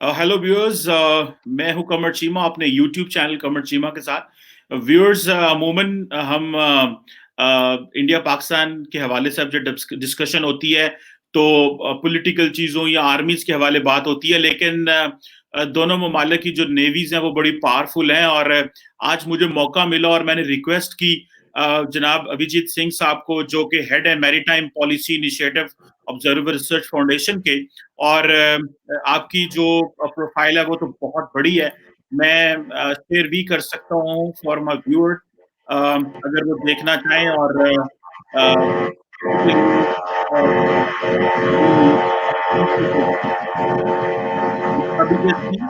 Hello viewers, मैं हूं कमर चीमा अपने यूट्यूब चैनल कमर चीमा के साथ। व्यूअर्स, अमूमन हम इंडिया पाकिस्तान के हवाले से अब जब डिस्कशन होती है तो पॉलिटिकल चीज़ों या आर्मीज के हवाले बात होती है, लेकिन दोनों ममालिक की जो नेवीज हैं वो बड़ी पावरफुल हैं। और आज मुझे मौका मिला और मैंने रिक्वेस्ट की जनाब अभिजीत सिंह साहब को, जो कि हेड है maritime policy initiative observer research foundation के। और आपकी जो प्रोफाइल है वो तो बहुत बड़ी है। मैं शेयर भी कर सकता हूँ फॉर माय व्यूअर्स, अगर वो देखना चाहें। और उसके लिए मेरी Abhijit Singh.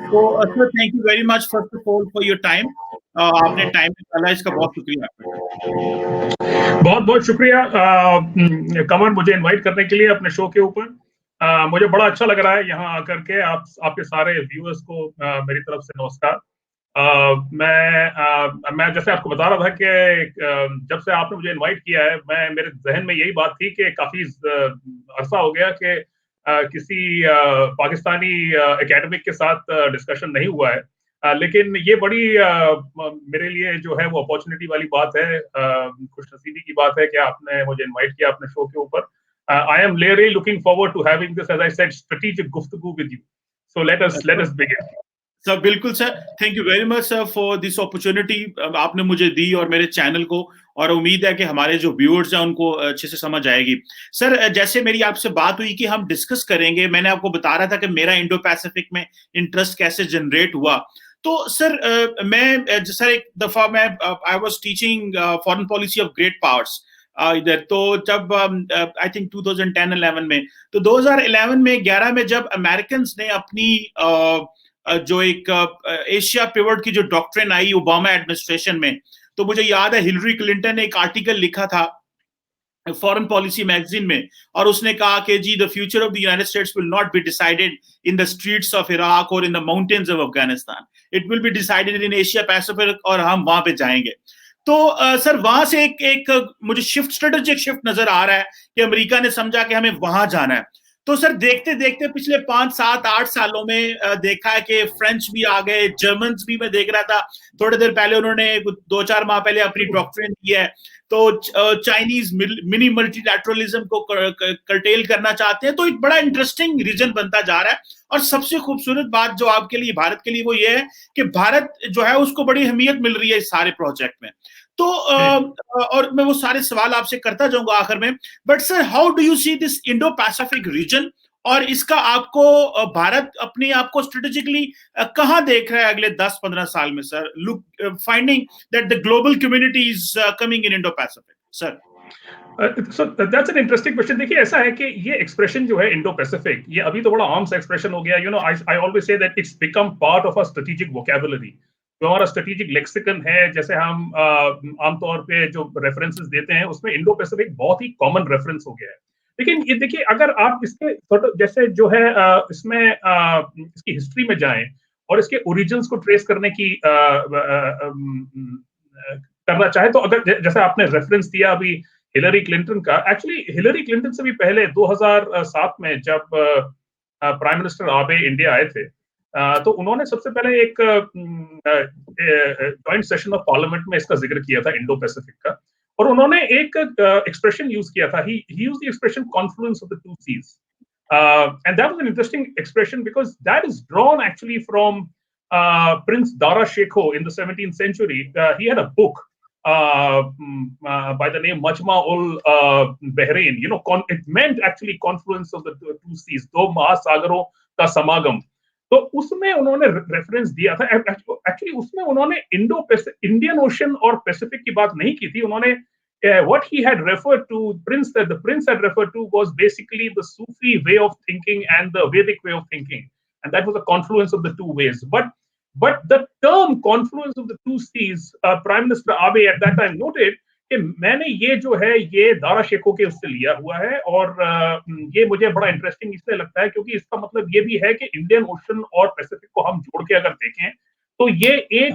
Sir, thank you very much first of all for your time. आपने टाइम निकाला, इसका बहुत शुक्रिया आपका सर। बहुत बहुत शुक्रिया कमर, मुझे इनवाइट करने के लिए अपने शो के ऊपर। मुझे बड़ा अच्छा लग रहा है यहाँ आकर के। आपके सारे व्यूअर्स को मेरी तरफ से नमस्कार। मैं जैसे आपको बता रहा था कि जब से आपने मुझे इनवाइट किया है, मेरे जहन में यही बात थी कि काफी अरसा हो गया कि किसी पाकिस्तानी एकेडमिक के साथ डिस्कशन नहीं हुआ है। लेकिन ये बड़ी मेरे लिए जो है वो अपॉर्चुनिटी वाली बात है, खुशनसीबी की बात है कि आपने मुझे इनवाइट किया अपने शो के ऊपर। I am really looking forward to having this, as I said, strategic गुफ्तगू with you. So let us begin. Sir बिल्कुल sir, thank you very much sir for this opportunity आपने मुझे दी और मेरे चैनल को। और उम्मीद है कि हमारे जो व्यूअर्स हैं उनको अच्छे से समझ आएगी। सर, जैसे मेरी आपसे बात हुई कि हम डिस्कस करेंगे, मैंने आपको बता रहा था कि मेरा इंडो पैसिफिक में इंटरेस्ट कैसे जनरेट हुआ। तो सर, मैं सर एक दफा मैं I was teaching foreign policy of great powers इधर। तो जब आई थिंक 2010-11 में, तो 2011 में 11 में जब अमेरिकन ने अपनी जो एक एशिया पिवट की जो डॉक्ट्रिन आई ओबामा एडमिनिस्ट्रेशन में, तो मुझे याद है हिलरी क्लिंटन ने एक आर्टिकल लिखा था फॉरेन पॉलिसी मैगजीन में, और उसने कहा कि जी, the future of the United States will not be decided in the streets of Iraq और in the mountains of Afghanistan, it will be decided in Asia Pacific, और हम वहां पे जाएंगे। तो सर, वहां से एक मुझे स्ट्रेटेजिक शिफ्ट नजर आ रहा है कि अमेरिका ने समझा कि हमें वहां जाना है। तो सर, देखते देखते पिछले 5, 7, 8 सालों में देखा है कि फ्रेंच भी आ गए, जर्मन भी मैं देख रहा था थोड़ी देर पहले, उन्होंने 2-4 माह पहले अपनी डॉक्ट्रिन दी है। तो चाइनीज मिनी मल्टीलैटरलिज्म को कर्टेल करना चाहते हैं। तो एक बड़ा इंटरेस्टिंग रीजन बनता जा रहा है। और सबसे खूबसूरत बात जो आपके लिए, भारत के लिए, वो ये है कि भारत जो है उसको बड़ी अहमियत मिल रही है इस सारे प्रोजेक्ट में। तो और मैं वो सारे सवाल आपसे करता जाऊंगा आखिर में। But sir, how do you see this Indo Pacific region, और इसका आपको भारत अपने आप को स्ट्रेटेजिकली कहां देख रहा है अगले 10-15 साल में sir, look finding that the global community is coming in Indo Pacific sir? So that's an interesting question. देखिए, ऐसा है कि ये एक्सप्रेशन जो है इंडो पैसिफिक, ये अभी तो बड़ा आम सा एक्सप्रेशन हो गया। I always say that it's become part of a strategic vocabulary. जो हमारा स्ट्रेटेजिक लेक्सिकन है, जैसे हम आमतौर पे जो रेफरेंसेस देते हैं, उसमें इंडो पैसिफिक बहुत ही कॉमन रेफरेंस हो गया है। लेकिन ये देखिए, अगर आप इसके जैसे जो है इसमें इसकी हिस्ट्री में जाएं और इसके ओरिजिन्स को ट्रेस करने की करना चाहे, तो अगर जैसे आपने रेफरेंस दिया अभी हिलरी क्लिंटन का, एक्चुअली हिलरी क्लिंटन से भी पहले 2007 में जब प्राइम मिनिस्टर आबे इंडिया आए थे, तो उन्होंने सबसे पहले एक जॉइंट सेशन ऑफ पार्लियामेंट में इसका जिक्र किया था, इंडो पैसिफिक का। और उन्होंने एक एक्सप्रेशन यूज किया था, he used the expression confluence of the two seas, and that was an interesting expression because that is drawn actually from Prince Dara Shekho in the 17th century. He had a book by the name Majma ul Bahrain. It meant actually confluence of the two seas, दो महासागरों का समागम। तो उसमें उन्होंने reference दिया था। Actually उसमें उन्होंने इंडियन ओशन और पैसिफिक की बात नहीं की थी। उन्होंने what he had referred to, the prince had referred to, was basically the Sufi way of thinking and the Vedic way of thinking, and that was a confluence of the two ways. But the term confluence of the two seas, Prime Minister Abe at that time noted कि मैंने ये जो है ये दारा शेखों के उससे लिया हुआ है। और ये मुझे बड़ा इंटरेस्टिंग इसलिए लगता है क्योंकि इसका मतलब ये भी है कि इंडियन ओशन और पैसिफिक को हम जोड़ के अगर देखें तो ये एक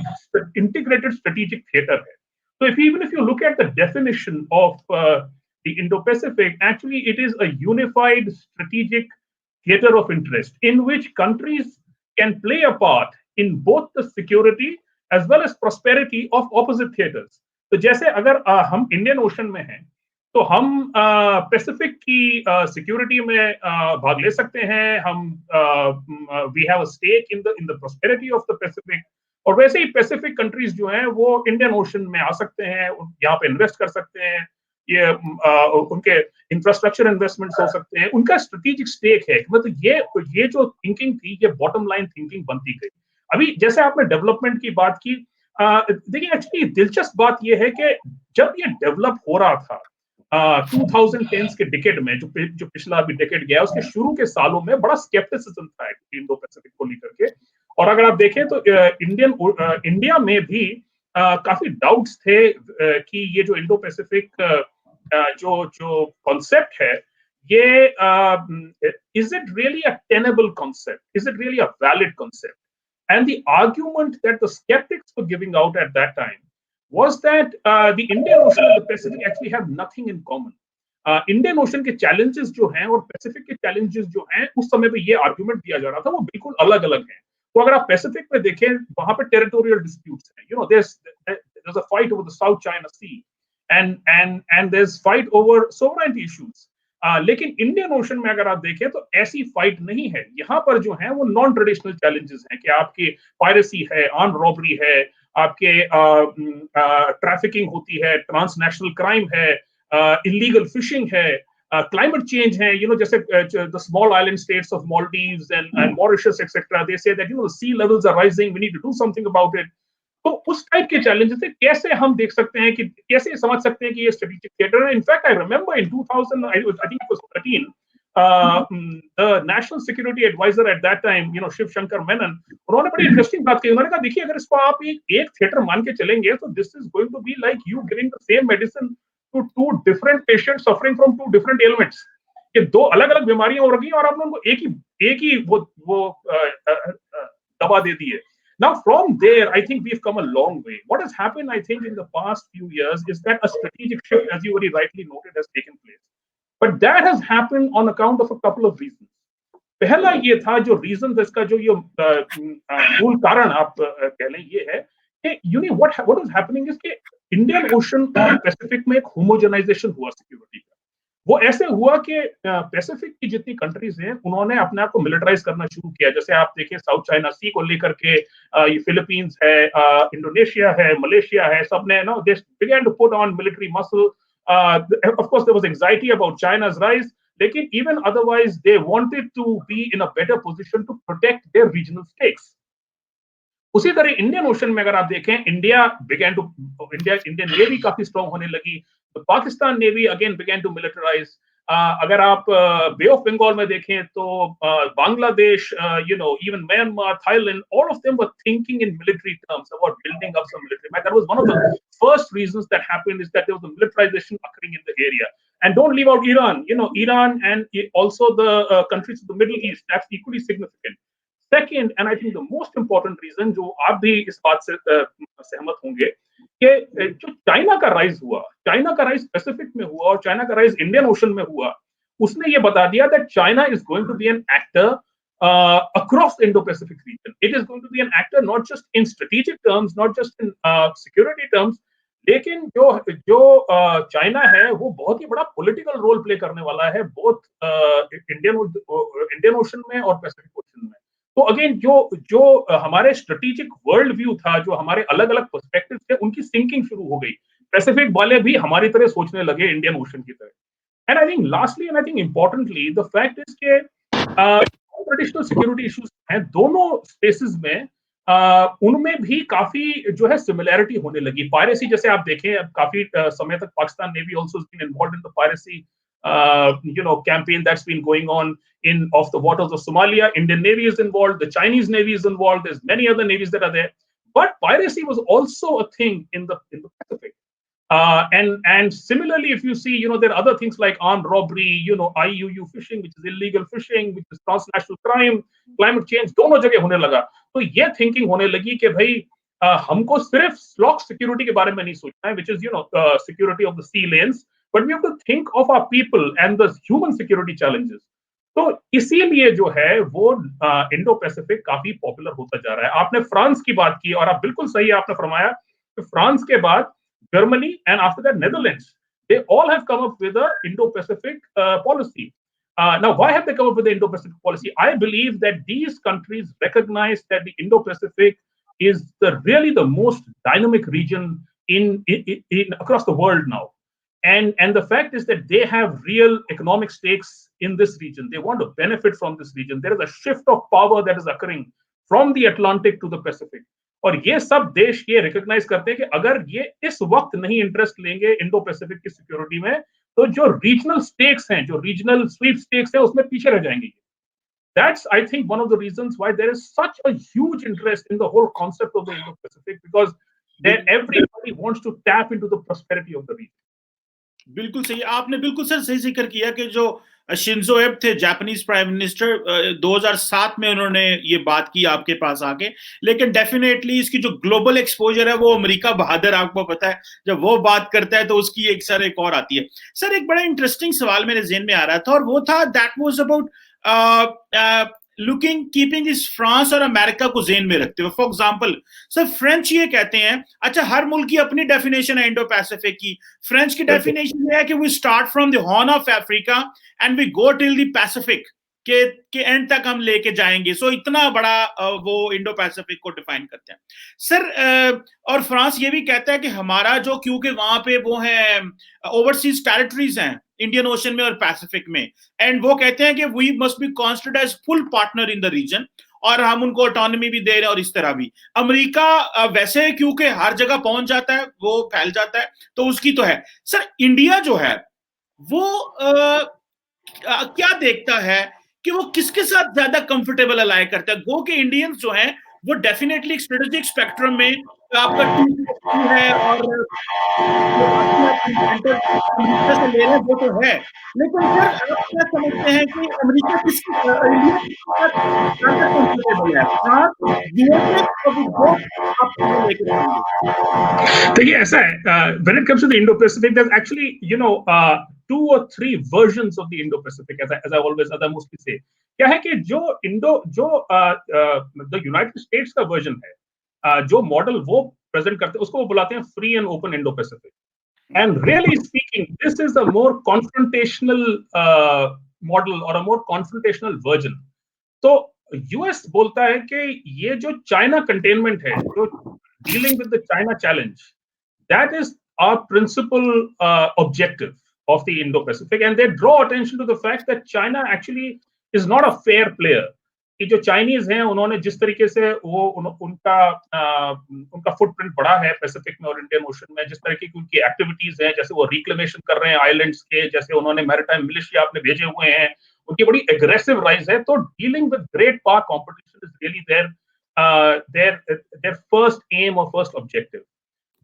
इंटीग्रेटेड स्ट्रेटेजिक थिएटर है। So even if you look at the definition of the Indo-Pacific, actually it is a unified strategic theater of interest in which countries can play a part in both the security as well as prosperity of opposite theaters. तो जैसे अगर हम Indian Ocean में हैं तो हम Pacific की security में भाग ले सकते हैं, हम we have a stake in the prosperity of the Pacific, और वैसे ही पैसिफिक कंट्रीज जो हैं वो इंडियन ओशन में आ सकते हैं, यहाँ पे इन्वेस्ट कर सकते हैं, ये उनके इंफ्रास्ट्रक्चर इन्वेस्टमेंट्स हो सकते हैं, उनका स्ट्रेटेजिक स्टेक है। मतलब ये जो थिंकिंग थी ये बॉटम लाइन थिंकिंग बनती गई। अभी जैसे आपने डेवलपमेंट की बात की, देखिए एक्चुअली दिलचस्प बात ये है कि जब ये डेवलप हो रहा था 2010s के डिकेड में, जो पिछला अभी डिकेड गया उसके शुरू के सालों में बड़ा स्केप्टिसिज्म था इंडो पैसिफिक को लेकर के, और अगर आप देखें तो इंडिया में भी काफी डाउट्स थे कि ये जो इंडो पैसिफिक जो कॉन्सेप्ट है ये is it really a tenable concept, is it really a valid concept? And the argument that the skeptics were giving out at that time was that the Indian Ocean and the Pacific actually have nothing in common. Indian Ocean के challenges जो हैं और Pacific के challenges जो हैं, उस समय पे ये argument दिया जा रहा था, वो बिल्कुल अलग अलग हैं। तो अगर आप Pacific में देखें, वहां पे territorial disputes हैं, there's a fight over the South China Sea, and there's fight over sovereignty issues. लेकिन इंडियन ओशन में अगर आप देखें तो ऐसी फाइट नहीं है। यहाँ पर जो है वो नॉन ट्रेडिशनल चैलेंजेस हैं कि आपके पायरेसी है, आर्म रॉबरी है, आपके ट्रैफिकिंग होती है, ट्रांसनेशनल क्राइम है, इलीगल फिशिंग है, क्लाइमेट चेंज है, जैसे the small island states of Maldives and Mauritius etcetera, they say that sea levels are rising, we need to do something about it. तो उस टाइप के challenges से कैसे हम देख सकते हैं कि कैसे समझ सकते हैं कि ये स्ट्रेटेजिक थिएटर है। In fact I remember in 2000 I think it was 13 the national security adviser at that time Shiv Shankar Menon, उन्होंने बड़ी इंटरेस्टिंग बात कही। उन्होंने कहा देखिए अगर इसको आप एक थिएटर मान के चलेंगे तो this is going to be like you giving the same medicine to two different patients suffering from two different elements. ये दो अलग अलग बीमारियां हो रही हैं और आपने उनको एक ही वो दवा दे दी है। Now, from there, I think we've come a long way. What has happened, I think, in the past few years is that a strategic shift, as you very rightly noted, has taken place. But that has happened on account of a couple of reasons. पहला ये था जो reason, इसका जो ये मूल कारण आप कह लें ये है कि what is happening is कि इंडियन ओशन और पैसिफिक में एक होमोजेनाइजेशन हुआ सिक्योरिटी का। वो ऐसे हुआ कि पैसिफिक की जितनी कंट्रीज हैं उन्होंने अपने आप को मिलिटराइज करना शुरू किया। जैसे आप देखें साउथ चाइना सी को लेकर के ये फिलीपींस है, इंडोनेशिया है, मलेशिया है, सबने they began to put on military muscle. Of course there was anxiety about China's rise, लेकिन even otherwise they wanted to be in a better position to protect their regional stakes. उसी तरह Indian Ocean में अगर आप देखें, Indian navy काफी strong होने लगी, तो Pakistan navy again began to militarise. अगर आप बे ऑफ बंगाल में देखें तो Bangladesh, even Myanmar, Thailand, all of them were thinking in military terms about building up some military might. That was one of the first reasons that happened, is that there was a militarization occurring in the area. And don't leave out Iran. Iran and also the countries of the Middle East, that's equally significant. Second, and I think the most important reason, जो आप भी इस बात से सहमत होंगे, कि जो चाइना का राइज हुआ, चाइना का राइज पैसिफिक में हुआ और चाइना का राइज इंडियन ओशन में हुआ, उसने ये बता दिया that China is going to be an actor across the Indo-Pacific region. It is going to be an actor not just in strategic terms, not just in security terms, लेकिन जो China है वो बहुत ही बड़ा पॉलिटिकल रोल प्ले करने वाला है both Indian Ocean में और पैसिफिक ओशन में। तो अगेन जो हमारे स्ट्रेटेजिक वर्ल्ड व्यू था, जो हमारे अलग अलग पर्सपेक्टिव थे, उनकी सिंकिंग शुरू हो गई। पैसिफिक वाले भी हमारी तरह सोचने लगे इंडियन ओशन की तरह। And I think lastly and I think importantly the fact is के ट्रेडिशनल सिक्योरिटी इश्यूज हैं दोनों स्पेसेस में, उनमें भी काफी जो है सिमिलैरिटी होने लगी। पायरेसी जैसे आप देखें, अब काफी समय तक Pakistan navy also has been involved in the piracy campaign that's been going on off the waters of Somalia. Indian Navy is involved, the Chinese Navy is involved, there's many other navies that are there. But piracy was also a thing in the Pacific. And similarly, if you see, there are other things like armed robbery, IUU fishing, which is illegal fishing, which is transnational crime, climate change, दोनों जगह होने लगा। तो ये thinking होने लगी कि भाई हमको सिर्फ स्लॉक सिक्योरिटी के बारे में नहीं सोचना है, which is security of the sea lanes, but we have to think of our people and the human security challenges. तो इसीलिए जो है वो इंडो पैसिफिक काफी पॉपुलर होता जा रहा है. आपने फ्रांस की बात की और आप बिल्कुल सही आपने फरमाया कि फ्रांस के बाद Germany and after that Netherlands, they all have come up with a Indo-Pacific policy. Now, why have they come up with the Indo-Pacific policy? I believe that these countries recognize that the Indo-Pacific is really the most dynamic region in across the world now. And the fact is that they have real economic stakes in this region. They want to benefit from this region. There is a shift of power that is occurring from the Atlantic to the Pacific. और ये सब देश ये recognise करते हैं कि अगर ये इस वक्त नहीं इंटरेस्ट लेंगे इंडो पैसिफिक की सिक्योरिटी में, तो जो रीजनल स्टेक्स हैं, जो रीजनल स्वीप स्टेक्स हैं, उसमें पीछे रह जाएंगे. That's, I think, one of the reasons why there is such a huge interest in the whole concept of the Indo-Pacific, because then everybody wants to tap into the prosperity of the region. बिल्कुल सही. आपने बिल्कुल sir सही जिक्र किया कि जो Shinzo एब थे जापानीज प्राइम मिनिस्टर, 2007 में उन्होंने ये बात की आपके पास आके, लेकिन डेफिनेटली इसकी जो ग्लोबल एक्सपोजर है वो अमेरिका बहादुर, आपको पता है, जब वो बात करता है तो उसकी एक सर एक और आती है. सर एक बड़ा इंटरेस्टिंग सवाल मेरे ज़हन में आ रहा था और वो था दैट वाज अबाउट कीपिंग इस फ्रांस और अमेरिका को जेन में रखते हुए. फॉर एग्जांपल सर फ्रेंच ये कहते हैं, अच्छा हर मुल्क की अपनी डेफिनेशन है इंडो पैसिफिक की. फ्रेंच की डेफिनेशन है कि we start from the Horn of Africa and we go till the Pacific के एंड तक हम लेके जाएंगे. सो इतना बड़ा वो इंडो पैसिफिक को डिफाइन करते हैं सर. और फ्रांस ये भी कहता है कि हमारा जो, क्योंकि वहां पे वो है ओवरसीज टेरिटरीज हैं इंडियन ओशन में और पैसिफिक में, एंड वो कहते हैं कि we must be considered as full partner in the region, और हम उनको ऑटोनॉमी भी दे रहे हैं और इस तरह भी. अमेरिका वैसे क्योंकि हर जगह पहुंच जाता है, वो फैल जाता है, तो उसकी तो है. सर इंडिया जो है वो क्या देखता है कि वो किसके साथ ज्यादा कंफर्टेबल अलाय करता है? गो के इंडियंस जो हैं वो डेफिनेटली स्ट्रेटेजिक स्पेक्ट्रम में आपका टू है और जो बाकी आप अमेरिका से ले रहे हैं वो तो है, लेकिन सर आप क्या समझते हैं कि अमेरिका किसके इंडिया किसके साथ ज्यादा कंफर्टेबल है, फ्रांस, यूएसए और वो आप लेके चलेंगे? देखिए ऐसा है, when it comes to the Indo-Pacific, there's actually, two or three versions of the Indo-Pacific, as I mostly say. क्या है कि the United States का version है, जो मॉडल वो प्रेजेंट करते हैं उसको वो बुलाते हैं free and open Indo-Pacific. And really speaking, this is a more confrontational model or a more confrontational version. तो यूएस बोलता है कि ये जो चाइना कंटेनमेंट है, जो dealing with the China challenge, that is our principal objective of the Indo-Pacific, and they draw attention to the fact that China actually is not a fair player. कि जो Chinese हैं उन्होंने जिस तरीके से वो उनका फुटप्रिंट बड़ा है पैसिफिक में और इंडियन ओशन में, जिस तरीके की उनकी एक्टिविटीज हैं, जैसे वो रिक्लेमेशन कर रहे हैं आइलैंड्स के, जैसे उन्होंने मैरिटाइम मिलिशिया अपने भेजे हुए हैं, उनकी बड़ी एग्रेसिव राइज है. तो dealing with great power competition is really their first aim और फर्स्ट ऑब्जेक्टिव.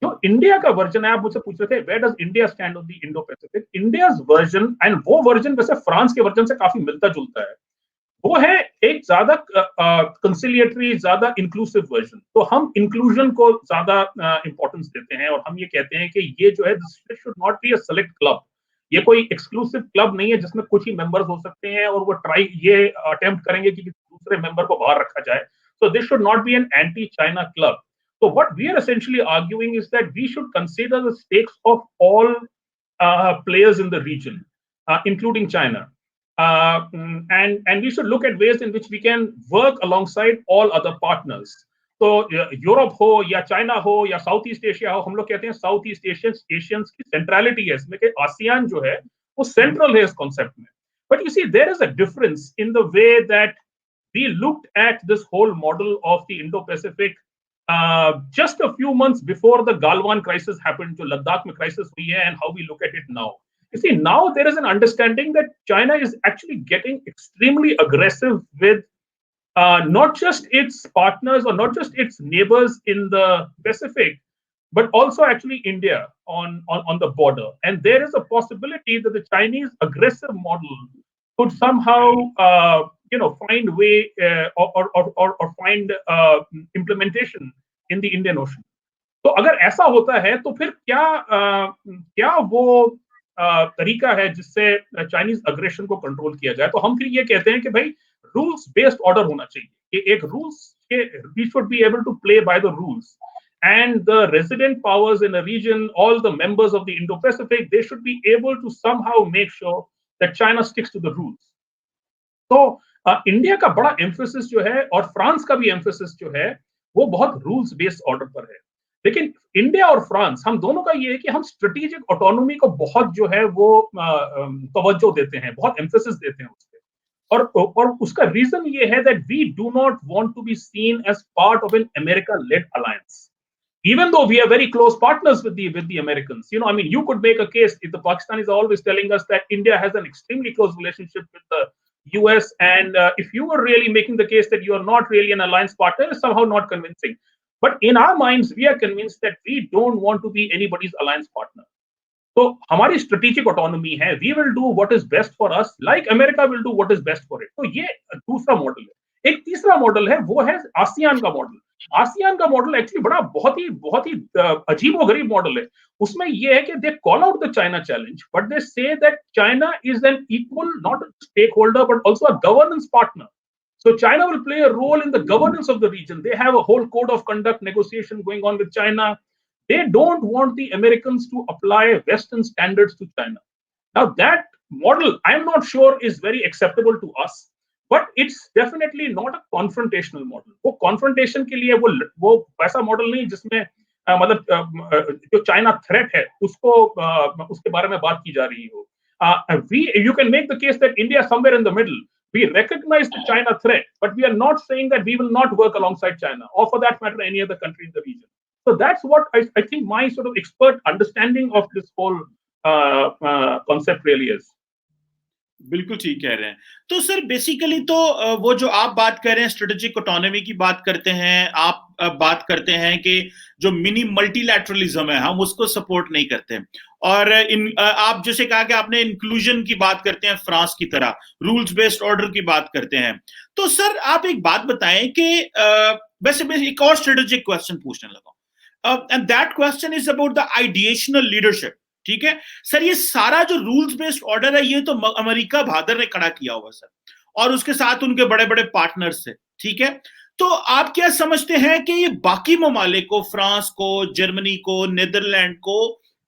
जो इंडिया का वर्जन है, आप मुझसे पूछ रहे थे where does India stand on the Indo Pacific. India's version, and वो वर्जन वैसे फ्रांस के वर्जन से काफी मिलता जुलता है, वो है एक ज्यादा कंसिलिएटरी, ज्यादा इंक्लूसिव वर्जन. तो हम इंक्लूजन को ज्यादा इंपॉर्टेंस देते हैं और हम ये कहते हैं कि ये जो है this should not be a select club. ये कोई एक्सक्लूसिव क्लब नहीं है जिसमें कुछ ही मेंबर्स हो सकते हैं और वो ये अटेम्प्ट करेंगे कि दूसरे मेंबर को बाहर रखा जाए. So this should not be an anti-China club. So what we are essentially arguing is that we should consider the stakes of all players in the region, including China. And we should look at ways in which we can work alongside all other partners. तो Europe हो या China हो या south east Asia हो, हम लोग कहते हैं साउथ ईस्ट एशियंस की सेंट्रलिटी है इसमें, कि आसियान जो है वो सेंट्रल है इस कॉन्सेप्ट में. But you see there is a difference in the way that we looked at this whole model of the Indo-Pacific just a few months before the Galwan crisis happened, जो लद्दाख में crisis हुई है, and how we look at it now. You see, now there is an understanding that China is actually getting extremely aggressive with not just its partners or not just its neighbors in the Pacific, but also actually India on the border. And there is a possibility that the Chinese aggressive model could somehow find way or find implementation in the Indian Ocean. तो अगर ऐसा होता है तो फिर क्या वो तरीका है जिससे चाइनीज अग्रेशन को कंट्रोल किया जाए, तो हम फिर ये कहते हैं कि भाई रूल्स बेस्ड ऑर्डर होना चाहिए, कि एक रूल्स के we should be able to play by the rules, and the resident powers in a region, all the members of the Indo-Pacific, they should be able to somehow make sure that China sticks to the rules. तो India का बड़ा emphasis जो है और France का भी emphasis जो है वो बहुत रूल्स बेस्ड ऑर्डर पर है, लेकिन इंडिया और फ्रांस हम दोनों का ये है कि हम स्ट्रेटेजिक ऑटोनॉमी को बहुत जो है वो तवज्जो देते हैं, बहुत एम्फेसिस देते हैं उस पे, और उसका रीजन ये है that we do not want to be seen as part of an America led alliance, even though we are very close partners with the Americans. I mean, you could make a case, if the Pakistanis are always telling us that India has an extremely close relationship with the US, and if you were really making the case that you are not really an alliance partner, it's somehow not convincing. But in our minds, we are convinced that we don't want to be anybody's alliance partner. So हमारी strategic autonomy है, we will do what is best for us, like America will do what is best for it. तो ये दूसरा model है। एक तीसरा model है, वो है आसियान का मॉडल। आसियान का मॉडल एक्चुअली बहुत ही अजीबोगरीब मॉडल है। उसमें ये है कि they call out the China challenge, but they say that China is an equal not a stakeholder but also a governance partner. So China will play a role in the governance of the region. They have a whole code of conduct negotiation going on with China. They don't want the Americans to apply Western standards to China. Now that model, I'm not sure is very acceptable to us. But it's definitely not a confrontational model. वो confrontation के लिए वो वैसा model नहीं जिसमें मतलब जो China threat है उसको उसके बारे में बात की जा रही हो। You can make the case that India is somewhere in the middle. We recognize the China threat, but we are not saying that we will not work alongside China, or for that matter, any other country in the region. So that's what I think my sort of expert understanding of this whole concept really is. बिल्कुल ठीक कह रहे हैं। तो sir basically तो वो जो आप बात कर रहे हैं स्ट्रेटेजिक ऑटोनॉमी की बात करते हैं, आप बात करते हैं कि जो मिनी मल्टीलैटरलिज्म है हम उसको सपोर्ट नहीं करते, और आप जैसे कहा कि आपने इंक्लूजन की बात करते हैं फ्रांस की तरह, रूल्स बेस्ड ऑर्डर की बात करते हैं। तो सर आप एक बात बताएं कि वैसे मैं एक और स्ट्रेटेजिक क्वेश्चन पूछने लगा, and that question is about the ideational leadership. ठीक है सर, ये सारा जो रूल्स बेस्ड ऑर्डर है ये तो अमेरिका बहादुर ने खड़ा किया हुआ सर, और उसके साथ उनके बड़े बड़े पार्टनर्स थे। ठीक है, तो आप क्या समझते हैं कि ये बाकी ममालिक को, फ्रांस को, जर्मनी को, नीदरलैंड को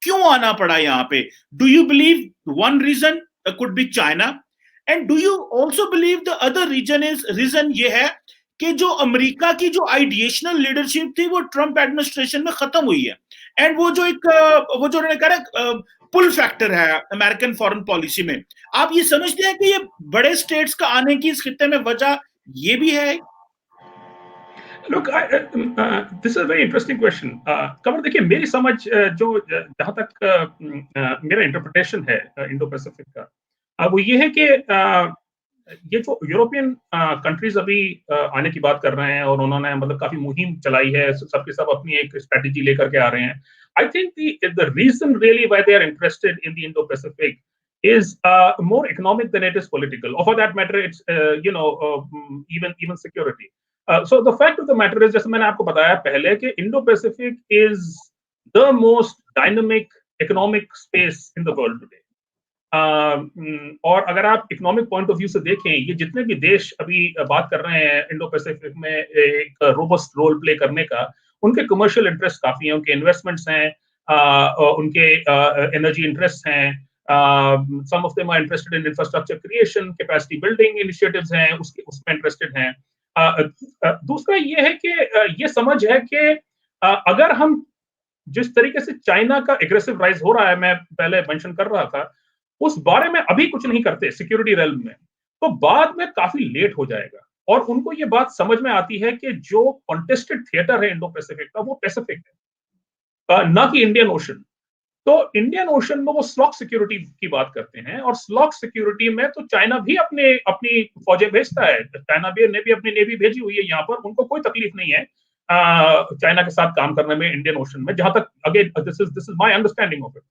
क्यों आना पड़ा यहाँ पे? Do you believe one reason could be China, and do you also believe the other reason ये है कि जो अमेरिका की जो आइडिएशनल लीडरशिप थी वो ट्रंप एडमिनिस्ट्रेशन में खत्म हुई है, एंड वो जो उन्होंने कहा पुल फैक्टर है अमेरिकन फॉरेन पॉलिसी में, आप ये समझते हैं कि ये बड़े स्टेट्स का आने की इस खित्ते में वजह ये भी है? Look, this is a very interesting question. कमर देखिए, मेरी समझ जो जहां तक मेरा इंटरप्रिटेशन है इंडो पैसिफिक का, वो ये है कि ये जो यूरोपियन कंट्रीज अभी आने की बात कर रहे हैं और उन्होंने मतलब काफी मुहिम चलाई है, सबके सब अपनी एक स्ट्रेटेजी लेकर के आ रहे हैं। I think the reason really why they are interested in the Indo-Pacific is more economic than it is political, or for that matter, it's even security. So the fact of the matter is, जैसे मैंने आपको बताया पहले कि Indo-Pacific is the most dynamic economic space in the world today. और अगर आप economic point of view से देखें, ये जितने भी देश अभी बात कर रहे हैं इंडो पैसिफिक में एक रोबस्ट रोल प्ले करने का, उनके कमर्शियल इंटरेस्ट काफी हैं, उनके इन्वेस्टमेंट्स हैं, उनके एनर्जी इंटरेस्ट हैं, some of them are interested in infrastructure creation, capacity building initiatives हैं, उसमें इंटरेस्टेड हैं। दूसरा ये है कि ये समझ है कि अगर हम जिस तरीके से चाइना का एग्रेसिव राइज हो रहा है, मैं पहले मेंशन कर रहा था, उस बारे में अभी कुछ नहीं करते सिक्योरिटी रेल्म में, तो बाद में काफी लेट हो जाएगा। और उनको ये बात समझ में आती है कि जो कॉन्टेस्टेड थिएटर है इंडो पैसिफिक का, वो पैसिफिक है, ना कि इंडियन ओशन। तो इंडियन ओशन में वो स्लॉक सिक्योरिटी की बात करते हैं, और स्लॉक सिक्योरिटी में तो चाइना भी अपनी फौजें भेजता है, चाइना ने भी अपनी नेवी भेजी हुई है यहाँ पर, उनको कोई तकलीफ नहीं है चाइना के साथ काम करने में इंडियन ओशन में, जहां तक again this is my understanding of it.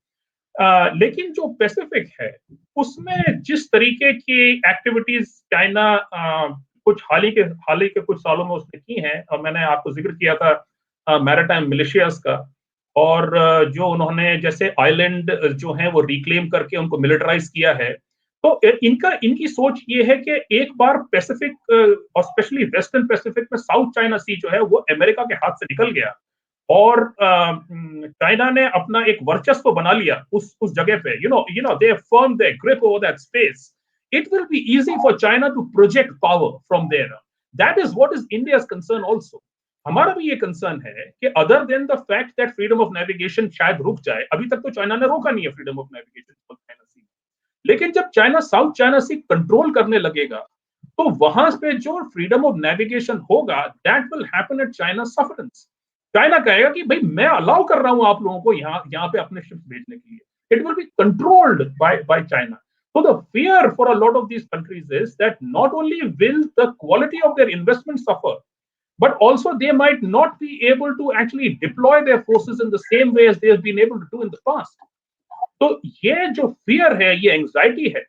लेकिन जो पैसिफिक है उसमें जिस तरीके की एक्टिविटीज चाइना कुछ हाल ही के कुछ सालों में उसने की हैं, और मैंने आपको जिक्र किया था मैरिटाइम मिलिशियाज का, और जो उन्होंने जैसे आइलैंड जो है वो रिक्लेम करके उनको मिलिटराइज किया है, तो इनकी सोच ये है कि एक बार पैसिफिक और स्पेशली वेस्टर्न पैसिफिक में साउथ चाइना सी जो है वो अमेरिका के हाथ से निकल गया और चाइना ने अपना एक वर्चस्व बना लिया उस जगह पे, they firm their grip over that space. It will be easy for China to project power from there. That is what is India's concern also. हमारा भी ये कंसर्न है कि other than the fact that freedom of navigation शायद रुक जाए, अभी तक तो चाइना ने रोका नहीं है freedom of navigation China sea, लेकिन जब China South China sea control करने लगेगा तो वहां पे जो फ्रीडम ऑफ नेविगेशन होगा that will happen at China sufferance. China कहेगा कि भाई मैं अलाउ कर रहा हूं आप लोगों को यहाँ पे अपने शिप्स भेजने के लिए. It will be controlled by China. So the fear for a lot of these countries is that not only will the quality of their investment suffer, but also they might not be able to actually deploy their forces in the same way as they have been able to do in the past. तो ये जो fear है, ये anxiety है,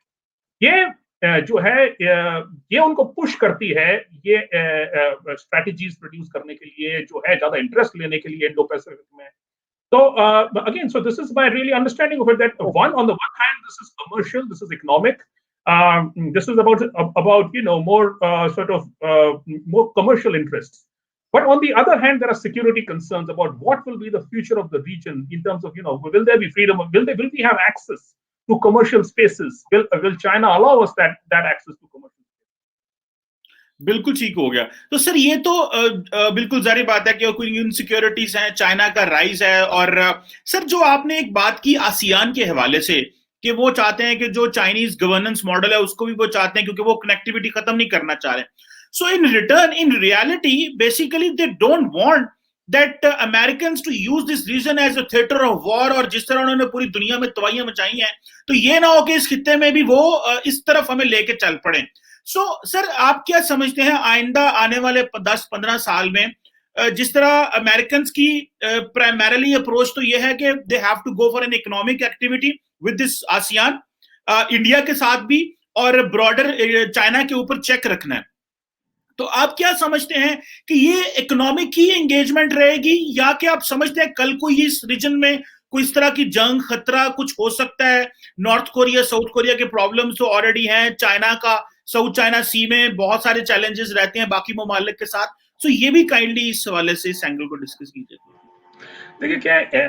ये जो है ये उनको push करती है ये strategies produce करने के लिए, जो है ज्यादा interest लेने के लिए Indo-Pacific में. So again, so this is my really understanding of it. That on the one hand, this is commercial, this is economic, this is about more sort of more commercial interests. But on the other hand, there are security concerns about what will be the future of the region in terms of will there be freedom? Will we have access to commercial spaces? Will China allow us that access to commercial? बिल्कुल ठीक हो गया. तो sir ये तो बिल्कुल जारी बात है कि कोई इनसिक्योरिटीज हैं, चाइना का राइज है. और सर जो आपने एक बात की आसियान के हवाले से कि वो चाहते हैं कि जो चाइनीज गवर्नेंस मॉडल है उसको भी वो चाहते हैं क्योंकि वो कनेक्टिविटी खत्म नहीं करना चाह रहे. So in return in reality basically they don't want that Americans to use this region as a theatre of war. और जिस तरह उन्होंने पूरी दुनिया में तबाहियां मचाई हैं तो ये ना हो कि इस खित्ते में भी वो इस तरफ हमें लेके चल पड़े. सो सर आप क्या समझते हैं आइंदा आने वाले 10-15 साल में जिस तरह अमेरिकन की प्राइमरीली अप्रोच तो ये है कि they have to go for an economic activity with this ASEAN, India के साथ भी और ब्रॉडर चाइना के ऊपर चेक रखना है. तो आप क्या समझते हैं कि ये इकोनॉमिक ही एंगेजमेंट रहेगी या कि आप समझते हैं कल को इस रीजन में कोई इस तरह की जंग खतरा कुछ हो सकता है? नॉर्थ कोरिया साउथ कोरिया के प्रॉब्लम्स तो ऑलरेडी हैं, चाइना का साउथ चाइना सी में बहुत सारे चैलेंजेस रहते हैं बाकी ममालिक के साथ. सो ये भी काइंडली इस हवाले से इस एंगल को डिस्कस कीजिए. देखिए क्या है,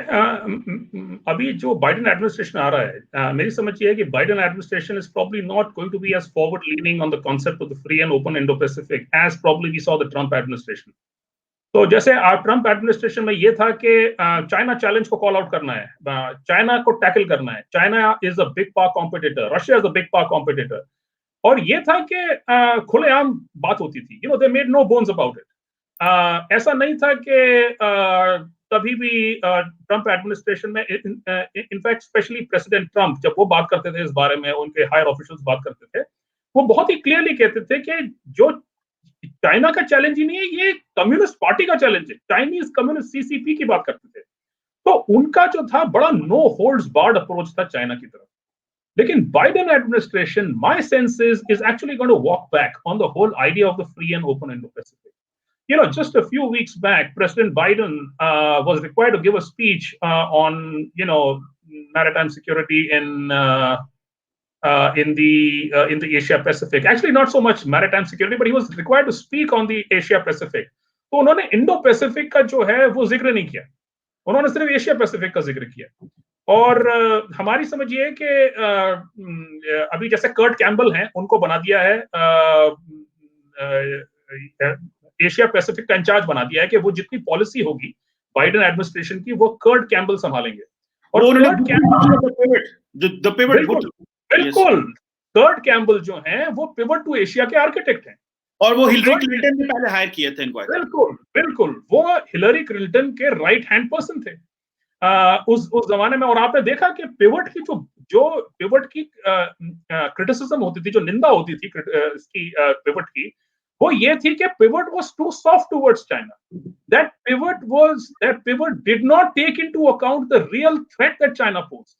अभी जो बाइडेन एडमिनिस्ट्रेशन आ रहा है, मेरी समझ ये है कि Biden administration is probably not going to be as forward leaning on the concept of the free and open Indo Pacific as probably we saw the Trump administration. तो जैसे Trump administration में ये था कि चाइना चैलेंज को call out करना है, China को टैकल करना है, China is a big power competitor, Russia is a big power competitor. और ये था कि खुलेआम बात होती थी, they made no bones about it. ऐसा नहीं था कि कभी भी ट्रंप एडमिनिस्ट्रेशन में इनफैक्ट स्पेशली प्रेसिडेंट ट्रंप जब वो बात करते थे इस बारे में, उनके हायर ऑफिशियल्स बात करते थे, वो बहुत ही क्लियरली कहते थे कि जो चाइना का चैलेंज ही नहीं है, ये कम्युनिस्ट पार्टी का चैलेंज है. चाइनीज कम्युनिस्ट सीसीपी की बात करते थे. तो उनका जो था बड़ा नो होल्ड्स बार्ड अप्रोच था चाइना की तरफ. लेकिन Biden administration, my sense is actually going to walk back on the whole idea of the free and open Indo Pacific. Just a few weeks back, President Biden was required to give a speech on, maritime security in the Asia Pacific. Actually, not so much maritime security, but he was required to speak on the Asia Pacific. तो उन्होंने Indo-Pacific का जो है वो जिक्र नहीं किया, उन्होंने सिर्फ एशिया पैसिफिक का जिक्र किया. और हमारी समझ ये है कि अभी जैसे कर्ट कैम्बल हैं, उनको बना दिया है एशिया पैसिफिक का इंचार्ज बना दिया है कि वो जितनी पॉलिसी होगी बाइडेन एडमिनिस्ट्रेशन की वो कर्ट कैम्बल संभालेंगे. और बिल्कुल कर्ट कैम्बल जो हैं वो पिवट टू एशिया के आर्किटेक्ट हैं और वो हिलरी क्लिंटन ने पहले हायर किए थे इनको. बिल्कुल वो हिलरी क्लिंटन के राइट हैंड पर्सन थे उस जमाने में. और आपने देखा कि पिवट की जो पिवट की क्रिटिसिज्म होती थी, जो निंदा होती थी इसकी पिवट की, वो ये थी कि pivot was too soft towards China. That pivot did not take into account the real threat that China posed.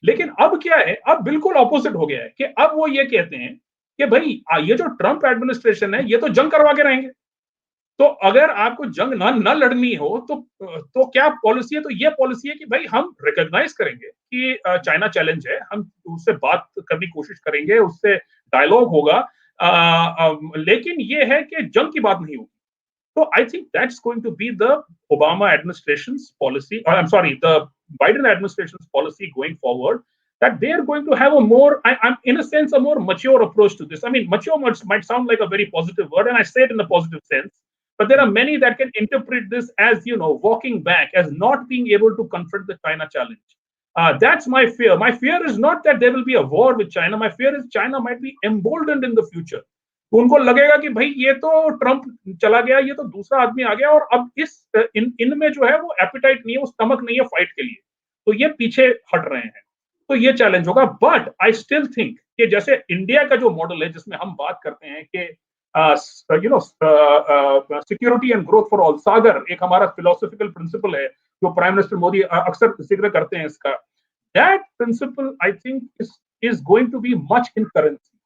लेकिन अब क्या है, अब बिल्कुल ऑपोजिट हो गया है कि अब वो ये कहते हैं कि भाई ये जो ट्रंप एडमिनिस्ट्रेशन है ये तो जंग करवा के रहेंगे. तो अगर आपको जंग ना लड़नी हो तो क्या पॉलिसी है? तो ये पॉलिसी है कि भाई हम रिकॉग्नाइज करेंगे कि चाइना चैलेंज है, हम उससे बात करने की कोशिश करेंगे, उससे डायलॉग होगा, लेकिन ये है कि जंग की बात नहीं होगी। So I think that's going to be the Obama administration's policy, or I'm sorry, the Biden administration's policy going forward. That they are going to have a more, I'm in a sense, a more mature approach to this. I mean, mature might sound like a very positive word, and I say it in a positive sense. But there are many that can interpret this as, walking back, as not being able to confront the China challenge. That's my fear. My fear is not that there will be a war with China. My fear is China might be emboldened in the future. उनको लगेगा कि भाई ये तो Trump चला गया, ये तो दूसरा आदमी आ गया, और अब इनमें जो है वो एपिटाइट नहीं है, वो स्टमक नहीं है फाइट के लिए, तो ये पीछे हट रहे हैं। तो ये चैलेंज होगा। बट आई स्टिल थिंक कि जैसे इंडिया का जो मॉडल है, जिसमें हम बात करते हैं कि security and growth for all, SAGAR एक हमारा फिलोसॉफिकल प्रिंसिपल है जो प्राइम मिनिस्टर मोदी अक्सर जिक्र करते हैं इसका। That principle I think is going to be much in currency.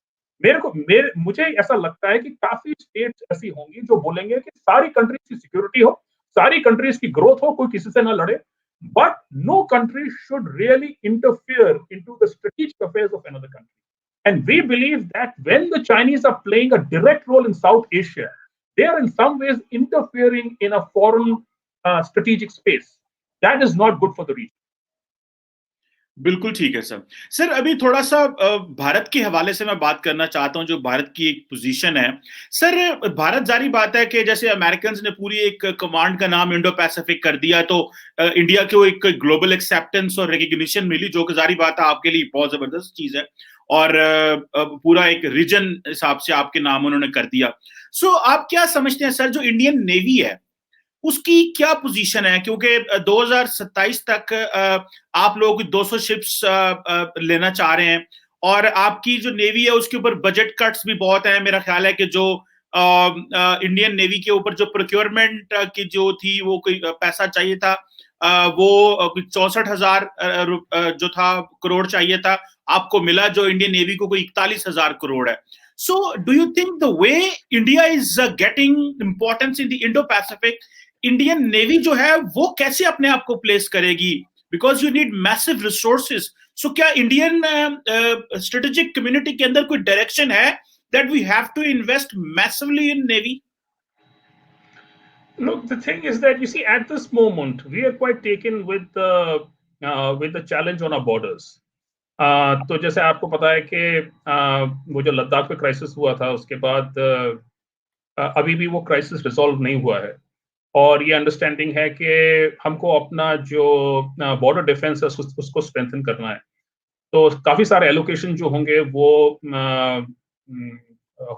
मुझे ऐसा लगता है कि काफी स्टेट्स ऐसी होंगी जो बोलेंगे कि सारी कंट्रीज की सिक्योरिटी हो, सारी कंट्रीज की ग्रोथ हो, कोई किसी से ना लड़े, but no country should really interfere into the strategic affairs of another country. And we believe that when the Chinese are playing a direct role in South Asia, they are in some ways interfering in a foreign strategic space. That is not good for the region. बिल्कुल ठीक है sir. Sir अभी थोड़ा सा भारत के हवाले से मैं बात करना चाहता हूं, जो भारत की एक पोजीशन है। सर भारत, जारी बात है कि जैसे अमेरिकन ने पूरी एक कमांड का नाम इंडो पैसिफिक कर दिया, तो इंडिया को एक ग्लोबल एक्सेप्टेंस और रिकग्निशन मिली, जो कि जारी बात है आपके लिए बहुत जबरदस्त चीज है, और पूरा एक रीजन हिसाब से आपके नाम उन्होंने कर दिया। सो आप क्या समझते हैं सर, जो इंडियन नेवी है उसकी क्या पोजीशन है? क्योंकि 2027 तक आप लोग 200 शिप्स लेना चाह रहे हैं, और आपकी जो नेवी है उसके ऊपर बजट कट्स भी बहुत हैं। मेरा ख्याल है कि जो इंडियन नेवी के ऊपर जो प्रोक्योरमेंट की जो थी, वो कोई पैसा चाहिए था, वो 64,000 जो था करोड़ चाहिए था, आपको मिला जो इंडियन नेवी को कोई 41,000 करोड़ है। So, do you think the way India is getting importance in the Indo-Pacific, Indian navy जो है वो कैसे अपने आप को प्लेस करेगी? Because you need massive resources. So क्या इंडियन स्ट्रेटेजिक कम्युनिटी के अंदर कोई डायरेक्शन है that we have to invest massively in navy? Look, the thing is that you see, at this moment, we are quite taken with the challenge on our borders. तो जैसे आपको पता है कि वो जो लद्दाख पे क्राइसिस हुआ था, उसके बाद अभी भी वो क्राइसिस रिजॉल्व नहीं हुआ है, और ये अंडरस्टैंडिंग है कि हमको अपना जो बॉर्डर डिफेंस है उसको स्ट्रेंथन करना है। तो काफी सारे एलोकेशन जो होंगे वो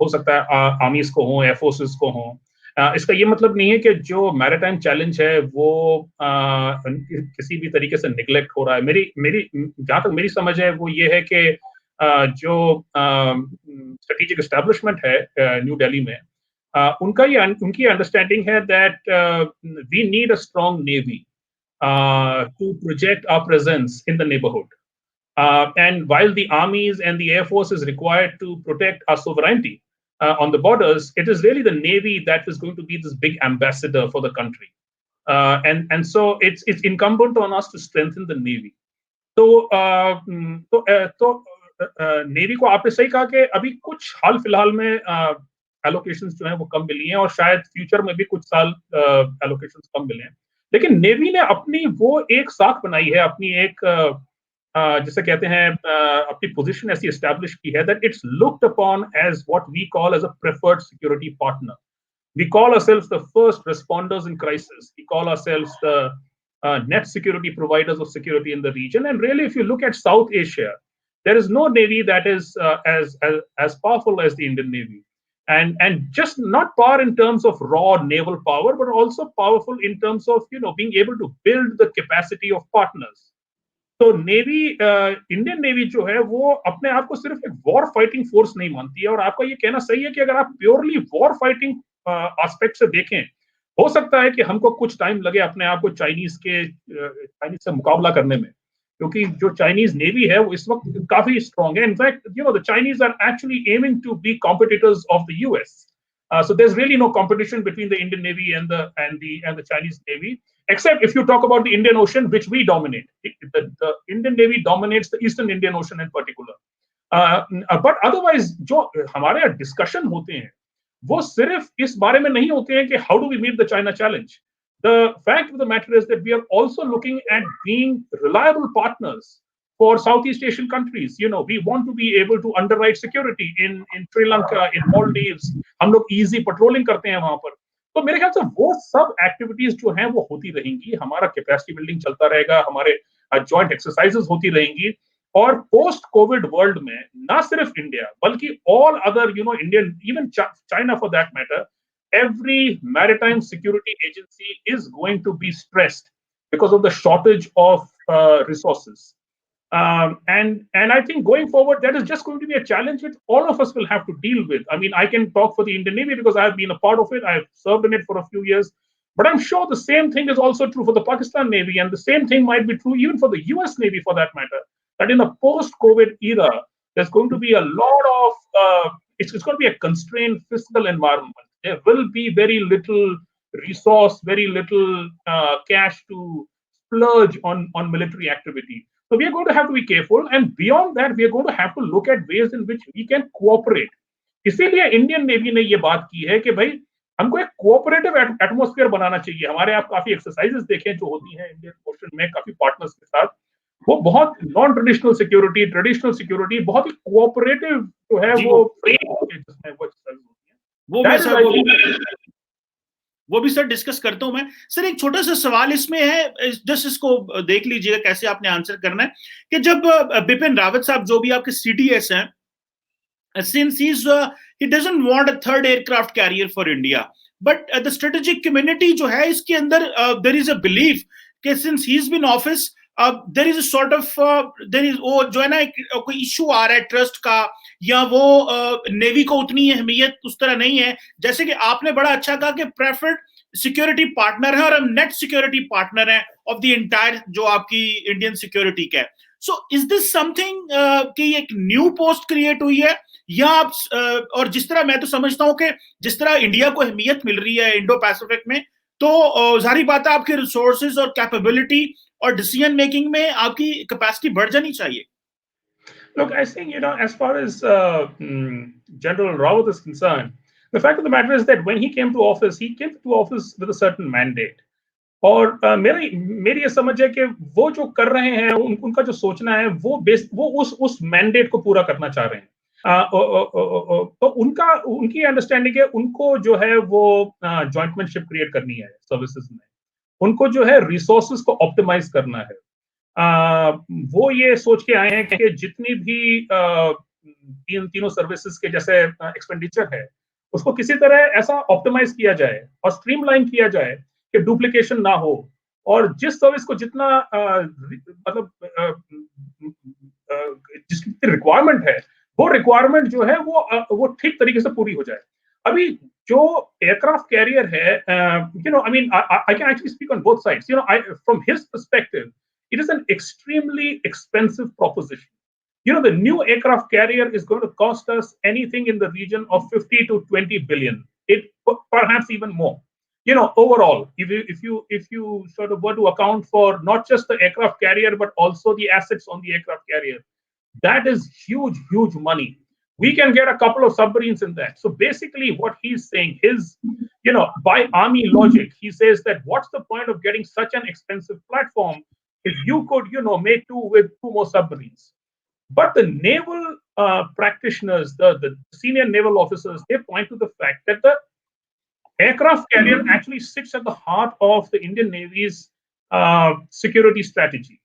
हो सकता है आर्मीज को हो, एयरफोर्सेस को हो। इसका ये मतलब नहीं है कि जो मैरिटाइम चैलेंज है वो किसी भी तरीके से निगलेक्ट हो रहा है। मेरी जहां तक मेरी समझ है वो ये है कि जो स्ट्रेटेजिक एस्टेब्लिशमेंट है न्यू दिल्ली में, उनकी अंडरस्टैंडिंग है that we need a strong navy to project our presence in the neighbourhood, and while the armies and the air force is required to protect our sovereignty on the borders, it is really the navy that is going to be this big ambassador for the country, and so it's incumbent on us to strengthen the navy. तो navy को आपने सही कहा कि अभी कुछ हाल फिलहाल में एलोकेशंस जो हैं वो कम मिली हैं, और शायद फ्यूचर में भी कुछ साल एलोकेशंस कम मिले हैं, लेकिन नेवी ने अपनी वो एक साख बनाई है, अपनी एक जिसे कहते हैं अपनी पोजीशन ऐसी एस्टैब्लिश की है that it's looked upon as what we call as a preferred security partner. We call ourselves the first responders in crisis. We call ourselves the net security providers of security in the region. And really, if you look at South Asia, there is no navy that is as powerful as the Indian Navy. And just not power in terms of raw naval power, but also powerful in terms of being able to build the capacity of partners. तो navy, Indian navy जो है वो अपने आप को सिर्फ एक war fighting force नहीं मानती है, और आपका ये कहना सही है कि अगर आप प्योरली वॉर फाइटिंग एस्पेक्ट से देखें, हो सकता है कि हमको कुछ टाइम लगे अपने आप को चाइनीज से मुकाबला करने में, क्योंकि जो चाइनीज नेवी है वो इस वक्त काफी स्ट्रॉन्ग है. In fact the Chinese are actually aiming to be competitors of the US. So there's really no competition between the Indian Navy and the Chinese Navy, except if you talk about the Indian Ocean, which we dominate. The Indian Navy dominates the Eastern Indian Ocean in particular. But otherwise, जो हमारे यहाँ discussion होते हैं, वो सिर्फ इस बारे में नहीं होते हैं कि how do we meet the China challenge. The fact of the matter is that we are also looking at being reliable partners for Southeast Asian countries. You know, we want to be able to underwrite security in Sri Lanka, in Maldives. हम लोग easy patrolling करते हैं वहां पर. तो मेरे ख्याल से वो सब एक्टिविटीज जो हैं वो होती रहेंगी, हमारा कैपेसिटी बिल्डिंग चलता रहेगा, हमारे जॉइंट एक्सरसाइजेस होती रहेंगी. और पोस्ट कोविड वर्ल्ड में ना सिर्फ इंडिया बल्कि all other Indian, even China for that matter, every maritime security agency is going to be stressed because of the shortage of resources. And I think going forward, that is just going to be a challenge which all of us will have to deal with. I mean, I can talk for the Indian Navy because I have been a part of it. I have served in it for a few years. But I'm sure the same thing is also true for the Pakistan Navy, and the same thing might be true even for the US Navy for that matter. That in the post-COVID era, there's going to be a lot of, it's going to be a constrained fiscal environment. There will be very little resource, very little cash to splurge on military activity. So we are going to have to be careful, and beyond that, we are going to have to look at ways in which we can cooperate. इसीलिए Indian navy ने ये बात की है कि भाई हमको एक कोऑपरेटिव एटमॉस्फेयर बनाना चाहिए. हमारे आप काफी एक्सरसाइजेस देखें जो होती हैं इंडियन ओशन में काफी पार्टनर्स के साथ, वो बहुत non traditional security, traditional security, बहुत ही कोऑपरेटिव जो है वो जिसमें वो वो भी सर डिस्कस करता हूं मैं. सर एक छोटा सा सवाल इसमें है, जस्ट इसको देख लीजिएगा कैसे आपने आंसर करना है, कि जब बिपिन रावत साहब जो भी आपके सीटीएस हैं, since he doesn't want a third aircraft carrier for India, but the strategic community जो है इसके अंदर there is a belief कि since he's been office there is a sort of there is वो जो है ना कोई इशू आ रहा है ट्रस्ट का, या वो नेवी को उतनी अहमियत उस तरह नहीं है. जैसे कि आपने बड़ा अच्छा कहा कि प्रेफर्ड सिक्योरिटी पार्टनर है और हम नेट सिक्योरिटी पार्टनर हैं ऑफ द एंटायर जो आपकी इंडियन सिक्योरिटी का है. सो इज दिस समथिंग कि एक न्यू पोस्ट क्रिएट हुई है, या आप और जिस तरह मैं तो समझता हूं कि जिस तरह इंडिया को अहमियत मिल रही है इंडो पैसिफिक में, तो जाहिर बात है आपके रिसोर्सेज और कैपेबिलिटी और डिसीजन मेकिंग में आपकी कैपेसिटी बढ़ जानी चाहिए. Look, I think, as far as General Rawat is concerned, the fact of the matter is that when he came to office with a certain mandate. और मेरी ये समझ है कि वो जो कर रहे हैं, उनका जो सोचना है वो उस मैंडेट को पूरा करना चाह रहे हैं. तो उनकी अंडरस्टैंडिंग है, उनको जो है वो जॉइंटमैनशिप क्रिएट करनी है सर्विसेज में, उनको जो है रिसोर्सेज को ऑप्टिमाइज करना है. वो ये सोच के आए हैं कि जितनी भी तीनों सर्विसेज के जैसे एक्सपेंडिचर है उसको किसी तरह ऐसा ऑप्टिमाइज किया जाए और स्ट्रीमलाइन किया जाए कि डुप्लीकेशन ना हो, और जिस सर्विस को जितना मतलब जिसकी रिक्वायरमेंट है वो रिक्वायरमेंट जो है वो ठीक तरीके से पूरी हो जाए. अभी जो एयरक्राफ्ट कैरियर है, I mean, I can actually speak on both sides. From his perspective, it is an extremely expensive proposition. The new aircraft carrier is going to cost us anything in the region of 50 to 20 billion. It perhaps even more. Overall, if you sort of were to account for not just the aircraft carrier but also the assets on the aircraft carrier, that is huge money. We can get a couple of submarines in that. So basically what he's saying is, by army logic, he says that what's the point of getting such an expensive platform if you could, make with two more submarines. But the naval practitioners, the senior naval officers, they point to the fact that the aircraft carrier actually sits at the heart of the Indian Navy's security strategy.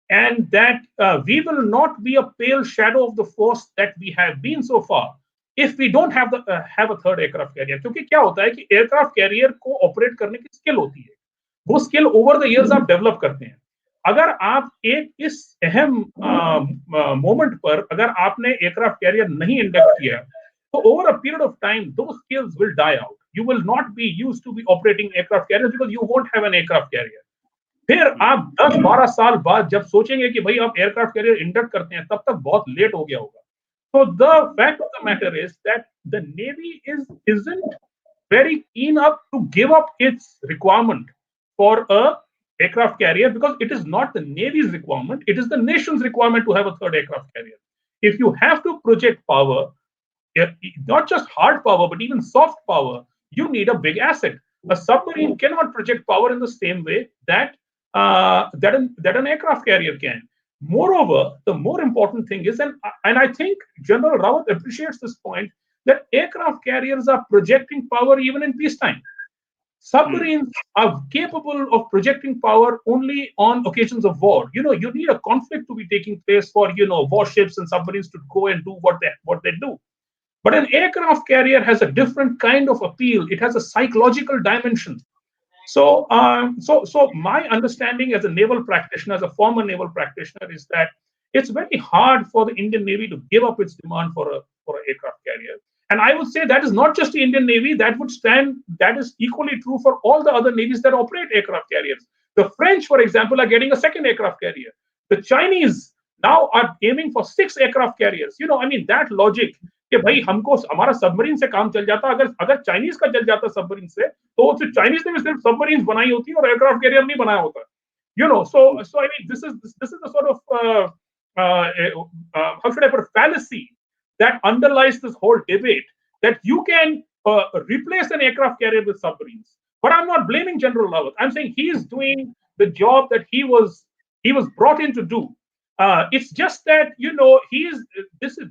And that we will not be a pale shadow of the force that we have been so far if we don't have a third aircraft carrier. क्योंकि क्या होता है कि aircraft carrier को operate करने की skill होती है, वो skill over the years आप develop करते हैं. अगर आप इस अहम मोमेंट पर अगर आपने एयरक्राफ्ट कैरियर नहीं इंडक्ट किया, तो over a period of time those skills will die out. You will not be used to be operating aircraft carriers because you won't have an aircraft carrier. फिर आप 10-12 साल बाद जब सोचेंगे कि भाई आप एयरक्राफ्ट कैरियर इंडक्ट करते हैं, तब तक बहुत लेट हो गया होगा. So the fact of the matter is that the Navy isn't very keen up to give up its requirement for a aircraft carrier, because it is not the Navy's requirement, it is the nation's requirement to have a third aircraft carrier. If you have to project power, not just hard power, but even soft power, you need a big asset. A submarine cannot project power in the same way that an aircraft carrier can. Moreover, the more important thing is, and I think General Rawat appreciates this point, that aircraft carriers are projecting power even in peacetime. Submarines are capable of projecting power only on occasions of war. You need a conflict to be taking place for warships and submarines to go and do what they do. But an aircraft carrier has a different kind of appeal. It has a psychological dimension. So my understanding as a naval practitioner, as a former naval practitioner, is that it's very hard for the Indian Navy to give up its demand for an aircraft carrier. And I would say that is not just the Indian Navy. That is equally true for all the other navies that operate aircraft carriers. The French, for example, are getting a second aircraft carrier. The Chinese now are aiming for 6 aircraft carriers. That logic कि भाई हमको हमारा submarine से काम चल जाता, अगर Chinese का चल जाता सबमरीन से, तो चाइनीज ने भी सिर्फ सबमरीन बनाई होती और एयरक्राफ्ट कैरियर नहीं बनाया होता. So I mean, this is the sort of how should I put it, fallacy that underlies this whole debate, that you can replace an aircraft carrier with submarines. But I'm not blaming General Rawat. I'm saying he is doing the job that he was brought in to do. It's just that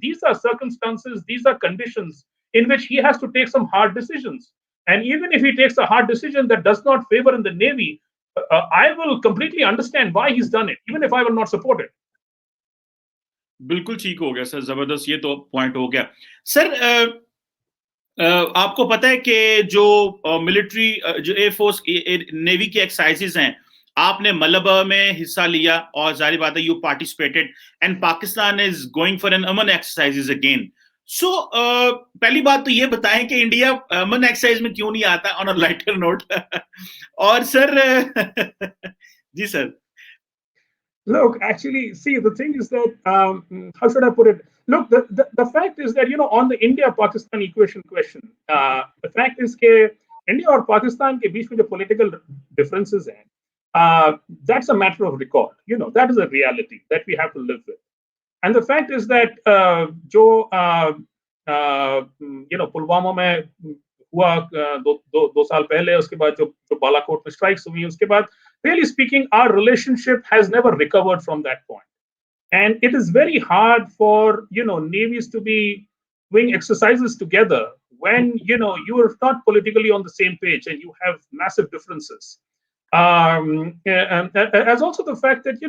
these are circumstances, these are conditions in which he has to take some hard decisions. And even if he takes a hard decision that does not favor in the Navy, I will completely understand why he's done it, even if I will not support it. बिल्कुल ठीक हो गया sir, जबरदस्त, ये तो point हो गया sir. आपको पता है कि जो मिलिट्री, जो एयरफोर्स, नेवी की एक्सरसाइजेस हैं, आपने मलबर में हिस्सा लिया और जारी बात है you participated, and Pakistan is going for an Aman exercises again. So पहली बात तो ये बताएं कि इंडिया अमन एक्सरसाइज में क्यों नहीं आता, ऑन अ लाइटर नोट. और sir ji sir. Look, actually, see, the thing is that, how should I put it? Look, the fact is that, on the India-Pakistan equation question, the fact is that India और Pakistan के बीच में जो political differences हैं, that's a matter of record. That is a reality that we have to live with. And the fact is that Pulwama में हुआ दो साल पहले, उसके बाद जो बालाकोट में स्ट्राइक्स हुई, उसके बाद, really speaking, our relationship has never recovered from that point. And it is very hard for, navies to be doing exercises together when, you are not politically on the same page and you have massive differences. And as also the fact that,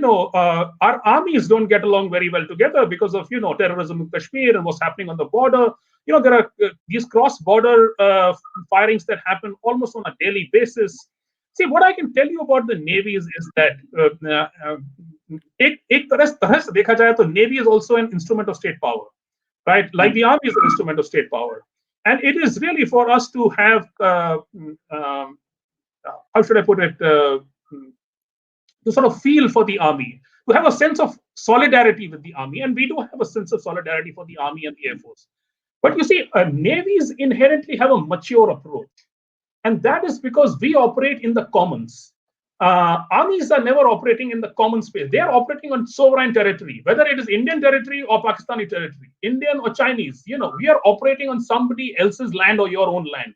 our armies don't get along very well together because of, terrorism in Kashmir and what's happening on the border. There are these cross-border firings that happen almost on a daily basis. See, what I can tell you about the Navy is that एक तरह से देखा जाए तो Navy is also an instrument of state power, right? Like the Army is an instrument of state power. And it is really for us to have, how should I put it, to sort of feel for the Army, to have a sense of solidarity with the Army. And we do have a sense of solidarity for the Army and the Air Force. But you see, navies inherently have a mature approach. And that is because we operate in the commons. Armies are never operating in the common space. They are operating on sovereign territory, whether it is Indian territory or Pakistani territory, Indian or Chinese. We are operating on somebody else's land or your own land.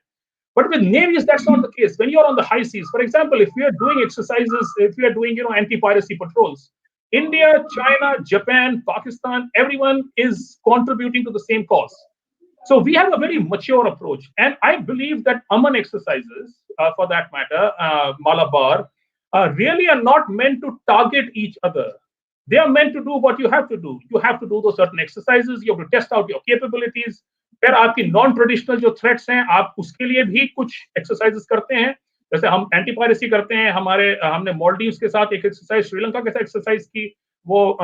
But with navies, that's not the case. When you're on the high seas, for example, if we are doing exercises, if we are doing, anti-piracy patrols, India, China, Japan, Pakistan, everyone is contributing to the same cause. So we have a very mature approach. And I believe that Aman exercises, for that matter, Malabar, really are not meant to target each other. They are meant to do what you have to do. You have to do those certain exercises. You have to test out your capabilities. फिर आपकी non traditional जो threats हैं, आप उसके लिए भी कुछ exercises करते हैं. जैसे हम एंटी पायरेसी करते हैं, हमने मालदीव्स के साथ एक एक्सरसाइज, श्रीलंका के साथ एक्सरसाइज की, वो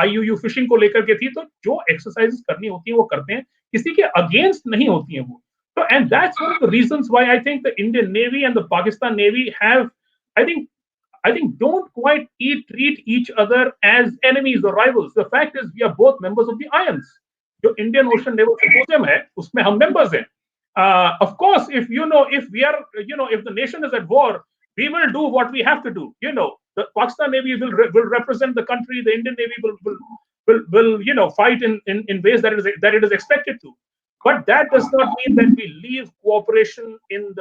IUU फिशिंग को लेकर के थी. तो जो एक्सरसाइजेस करनी होती हैं वो करते हैं, किसी के अगेंस्ट नहीं होती हैं वो. So, and that's one of the reasons why I think the Indian Navy and the Pakistan Navy have, I think don't quite treat each other as enemies or rivals. The fact is, we are both members of the IONS. जो Indian ocean naval symposium है उसमें हम members हैं. Of course, if we are, if the nation is at war, we will do what we have to do. The Pakistan Navy will represent the country. The Indian Navy will fight in ways that it is expected to. But that does not mean that we leave cooperation in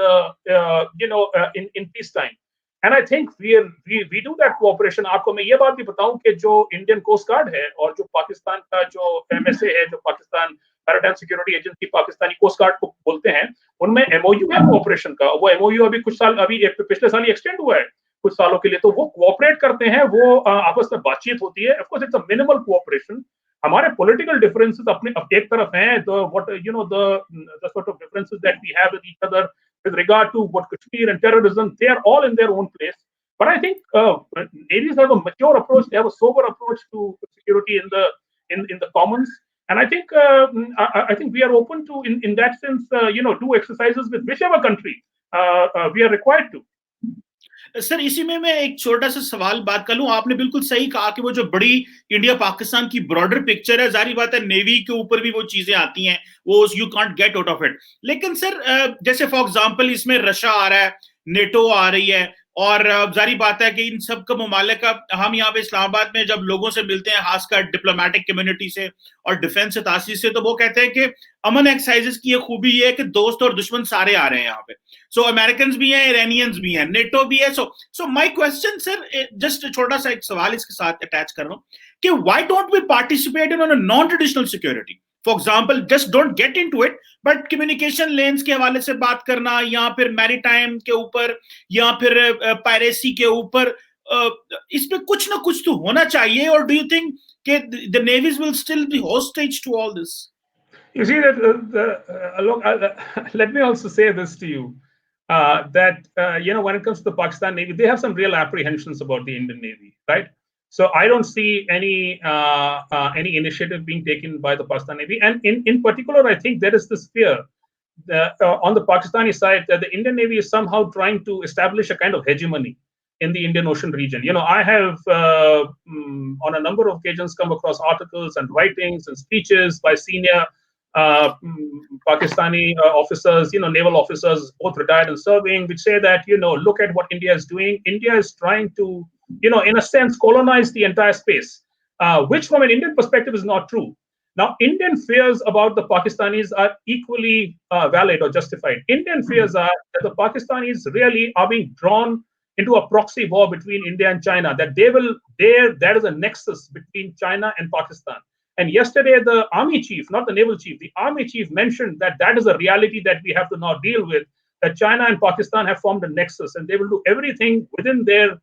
peacetime. And I think we do that cooperation. आपको मैं ये बात भी बताऊं कि जो Indian coast guard है और जो पाकिस्तान का जो MSA है, जो Pakistan maritime security agency Pakistani coast guard को बोलते हैं, उनमें MOU है कोऑपरेशन का. वो MOU अभी पिछले साल ही एक्सटेंड हुआ है कुछ सालों के लिए. तो वो कोऑपरेट करते हैं, वो आपस में बातचीत होती है. Of course it's a minimal cooperation. हमारे पॉलिटिकल डिफरेंसेस अपने एक तरफ हैं, the sort of differences that we have with each other with regard to what Kashmir and terrorism, they are all in their own place. But I think navies have a mature approach. They have a sober approach to security in the commons. And I think we are open to, in that sense, do exercises with whichever country we are required to. Sir इसी में मैं एक छोटा सा सवाल बात कर लूं. आपने बिल्कुल सही कहा कि वो जो बड़ी इंडिया पाकिस्तान की ब्रॉडर पिक्चर है, जारी बात है नेवी के ऊपर भी वो चीजें आती हैं, वो you can't get out of it. लेकिन सर जैसे फॉर एग्जांपल इसमें रशिया आ रहा है, नेटो आ रही है, और जारी बात है कि इन सब का ममालिक का हम यहाँ पे इस्लामाबाद में जब लोगों से मिलते हैं, खासकर डिप्लोमेटिक कम्युनिटी से और डिफेंस से तासीर से, तो वो कहते हैं कि अमन एक्सरसाइजेस की ये खूबी ये है कि दोस्त और दुश्मन सारे आ रहे हैं यहाँ पे. सो अमेरिकन भी हैं, इरानियंस भी हैं, नेटो भी है. So my question sir, just छोटा सा एक सवाल इसके साथ अटैच कर रहा हूँ कि why don't we participate in on non traditional security. For example, just don't get into it, but communication lens के हवाले से बात करना, या फिर मैरीटाइम के ऊपर, या फिर पायरेसी के ऊपर, इस पे कुछ ना कुछ तो होना चाहिए. और डू यू थिंक कि the navies will still be hostage to all this? You see that let me also say this to you, that when it comes to the Pakistan Navy, they have some real apprehensions about the Indian Navy, right? So I don't see any initiative being taken by the Pakistan Navy, and in particular, I think there is this fear on the Pakistani side that the Indian Navy is somehow trying to establish a kind of hegemony in the Indian Ocean region. I have on a number of occasions come across articles and writings and speeches by senior Pakistani officers, naval officers, both retired and serving, which say that, look at what India is doing. India is trying to, in a sense, colonize the entire space, which from an Indian perspective is not true. Now, Indian fears about the Pakistanis are equally valid or justified. Indian fears are that the Pakistanis really are being drawn into a proxy war between India and China, that there is a nexus between China and Pakistan. And yesterday, the army chief, not the naval chief, the army chief mentioned that is a reality that we have to now deal with, that China and Pakistan have formed a nexus, and they will do everything within their,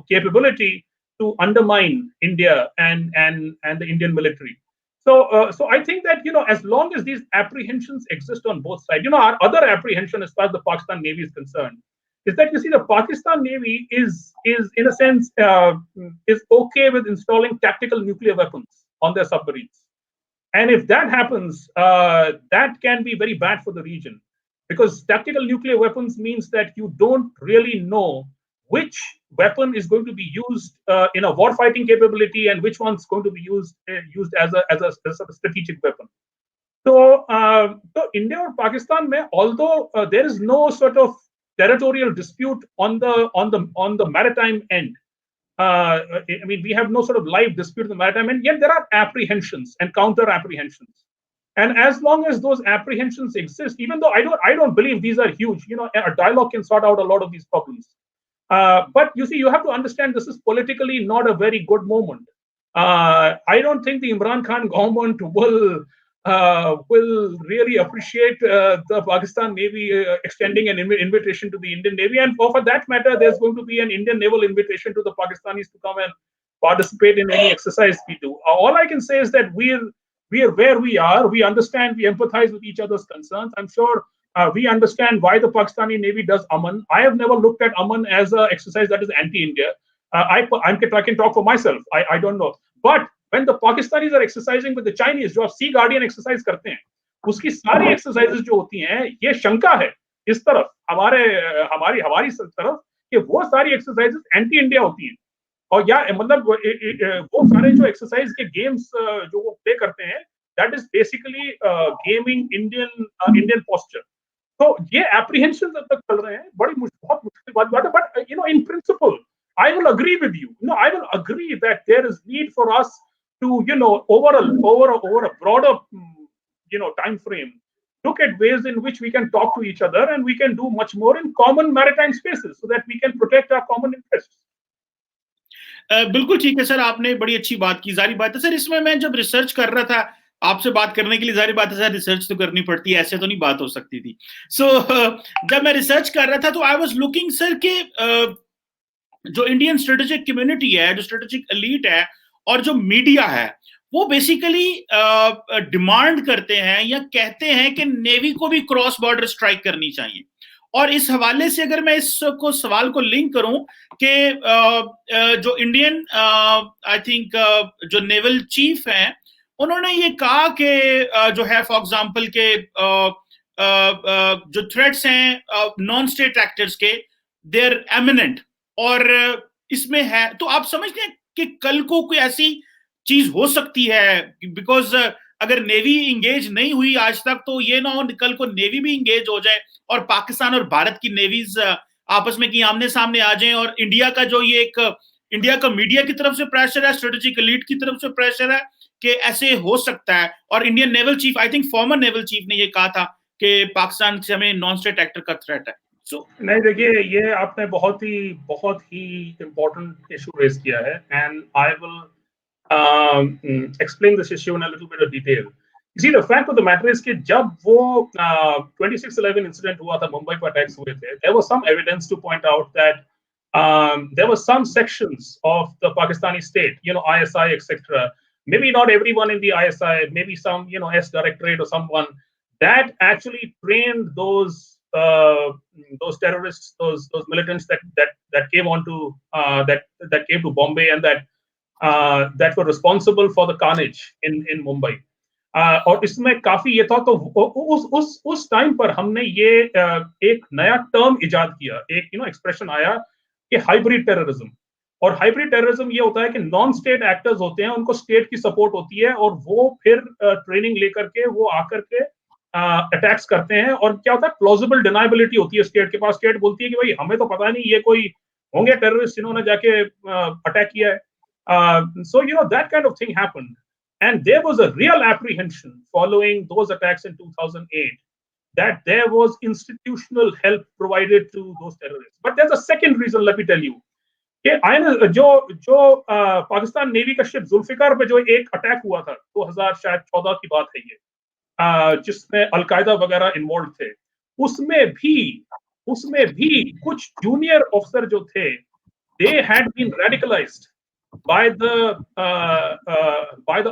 capability to undermine India and the Indian military. So I think that, as long as these apprehensions exist on both sides, our other apprehension as far as the Pakistan Navy is concerned, is that, you see, the Pakistan Navy is in a sense, is okay with installing tactical nuclear weapons on their submarines. And if that happens, that can be very bad for the region, because tactical nuclear weapons means that you don't really know which weapon is going to be used in a warfighting capability and which one's going to be used as a strategic weapon. So India or Pakistan may, although there is no sort of territorial dispute on the maritime end. We have no sort of live dispute on the maritime end, yet there are apprehensions and counter apprehensions. And as long as those apprehensions exist, even though I don't believe these are huge, a dialogue can sort out a lot of these problems. But you see, you have to understand this is politically not a very good moment. I don't think the Imran Khan government will really appreciate the Pakistan Navy extending an invitation to the Indian Navy. And for that matter, there's going to be an Indian naval invitation to the Pakistanis to come and participate in any exercise we do. All I can say is that we are where we are. We understand, we empathize with each other's concerns. I'm sure we understand why the Pakistani Navy does Aman. I have never looked at Aman as an exercise that is anti-India. I can talk for myself. I don't know. But when the Pakistanis are exercising with the Chinese, जो Sea Guardian exercise करते हैं, उसकी सारी exercises जो होती हैं, ये शंका है इस तरफ हमारी तरफ कि वो सारी exercises anti-India होती हैं, और या मतलब वो सारे जो exercise के games जो वो play करते हैं, that is basically gaming Indian posture. तो ये apprehensions अब तक चल रहे हैं, बहुत मुश्किल बात है, but in principle I will agree with you. I will agree that there is need for us to over a broader time frame look at ways in which we can talk to each other and we can do much more in common maritime spaces so that we can protect our common interests. बिल्कुल ठीक है sir, आपने बड़ी अच्छी बात की। जारी बात है सर, इसमें मैं जब रिसर्च कर रहा था आपसे बात करने के लिए, जारी बात है सर, रिसर्च तो करनी पड़ती है, ऐसे तो नहीं बात हो सकती थी। जब मैं रिसर्च कर रहा था तो आई वाज लुकिंग सर के जो इंडियन स्ट्रेटेजिक कम्युनिटी है, जो स्ट्रेटेजिक एलीट है और जो मीडिया है, वो बेसिकली डिमांड करते हैं या कहते हैं कि नेवी को भी क्रॉस बॉर्डर स्ट्राइक करनी चाहिए। और इस हवाले से अगर मैं इस सवाल को लिंक करूं कि जो इंडियन आई थिंक जो नेवल चीफ हैं, उन्होंने ये कहा कि जो है फॉर एग्जांपल के जो थ्रेट्स हैं नॉन स्टेट एक्टर्स के, दे आर एमिनेंट, और इसमें है तो आप समझते हैं कि कल को कोई ऐसी चीज हो सकती है, बिकॉज अगर नेवी इंगेज नहीं हुई आज तक तो ये ना हो कल को नेवी भी इंगेज हो जाए और पाकिस्तान और भारत की नेवीज आपस में की आमने सामने आ जाएं, और इंडिया का जो ये एक इंडिया का मीडिया की तरफ से प्रेशर है, स्ट्रेटेजिक एलीट की तरफ से प्रेशर है कि ऐसे हो सकता है। और Indian naval chief, I think farmer naval chief ने ये कहा था कि पाकिस्तान से हमें नॉन स्टेट एक्टर का थ्रेट है। नहीं, देखिए, ये आपने बहुत ही इम्पोर्टेंट इशू रेज किया है, and I will explain this issue in a little bit of detail. You see, the fact of the matter is कि जब वो 26/11 incident हुआ था, मुंबई पर अटैक्स हुए थे, there was some evidence to point out that there were some sections of the Pakistani state, ISI, etc. Maybe not everyone in the ISI, maybe some, S Directorate or someone that actually trained those terrorists, those militants that came onto that came to Bombay and that were responsible for the carnage in Mumbai. और इसमें काफी ये था, तो उस time पर हमने ये एक नया टर्म इजाद किया, एक एक्सप्रेशन आया कि हाइब्रिड टेररिज्म। और हाइब्रिड टेररिज्म ये होता है कि नॉन स्टेट एक्टर्स होते हैं, उनको स्टेट की सपोर्ट होती है और वो फिर ट्रेनिंग लेकर के वो आकर के अटैक्स करते हैं। और क्या होता है, प्लॉजिबल डिनाइबिलिटी होती है स्टेट के पास। स्टेट बोलती है कि भाई हमें तो पता नहीं, ये कोई होंगे टेररिस्ट जिन्होंने जाके अटैक किया है। So that kind of thing happened, and there was a real apprehension following those attacks in 2008 that there was institutional help provided to those terrorists. But there's a second reason, let me tell you, कि जो Pakistan navy का ship Zulfikar पे जो एक attack हुआ था 2014 की बात है ये, जिसमें अलकायदा वगैरह इन्वॉल्व थे, उसमें भी कुछ जूनियर ऑफिसर जो थे, they had been radicalized by the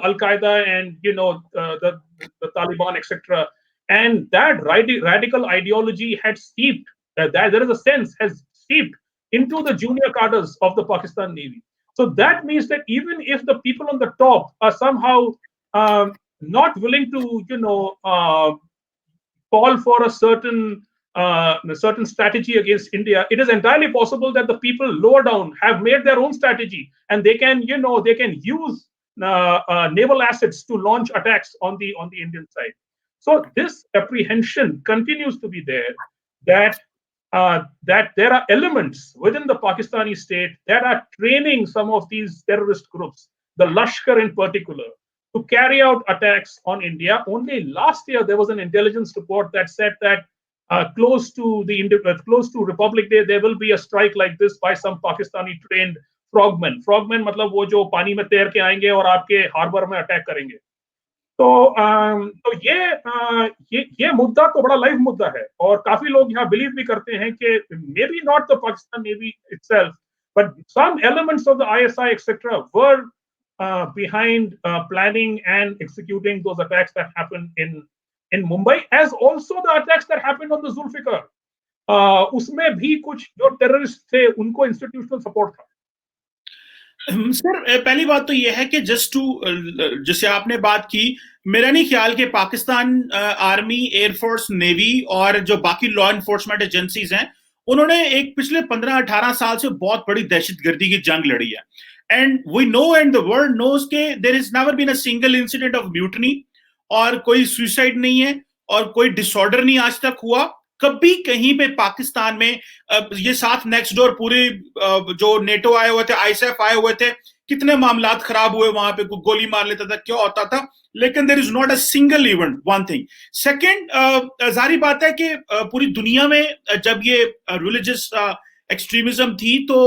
Al-Qaeda and the Taliban, etc. And that radical ideology had seeped, there is a sense, has seeped into the junior cadres of the Pakistan Navy. So that means that even if the people on the top are somehow not willing to call for a certain strategy against India, it is entirely possible that the people lower down have made their own strategy, and they can use naval assets to launch attacks on the Indian side. So this apprehension continues to be there, that there are elements within the Pakistani state that are training some of these terrorist groups, the Lashkar in particular, to carry out attacks on India. Only last year there was an intelligence report that said that close to Republic Day there will be a strike like this by some Pakistani trained frogmen. Frogmen मतलब वो जो पानी में तैर के आएंगे और आपके हार्बर में अटैक करेंगे। तो ये मुद्दा तो बड़ा लाइव मुद्दा है, और काफी लोग यहाँ बिलीव भी करते हैं कि maybe not the Pakistan Navy itself, but some elements of the ISI, etc., were behind planning and executing those attacks that happened in Mumbai, as also the attacks that happened on the Zulfikar. उसमें भी कुछ जो terrorist थे उनको institutional support था। Sir, पहली बात तो यह है कि जैसे आपने बात की, मेरा नहीं ख्याल कि पाकिस्तान आर्मी, एयरफोर्स, नेवी और जो बाकी लॉ एनफोर्समेंट एजेंसीज हैं, उन्होंने एक पिछले 15-18 साल से बहुत बड़ी दहशतगर्दी की जंग लड़ी है। And we know, and the world knows के there is never been a single incident of mutiny, और कोई सुसाइड नहीं है और कोई डिसऑर्डर नहीं आज तक हुआ। कभी कहीं पे पाकिस्तान में ये साथ नेक्स्ट डोर पूरे जो नेटो आए हुए थे, आईएसएफ आए हुए थे, कितने मामलात खराब हुए वहां पे, गोली मार लेता था, क्या होता था, लेकिन there is not a single event. One thing. Second, जारी बात है कि पूरी दुनिया में जब ये रिलीजियस एक्सट्रीमिज्म थी तो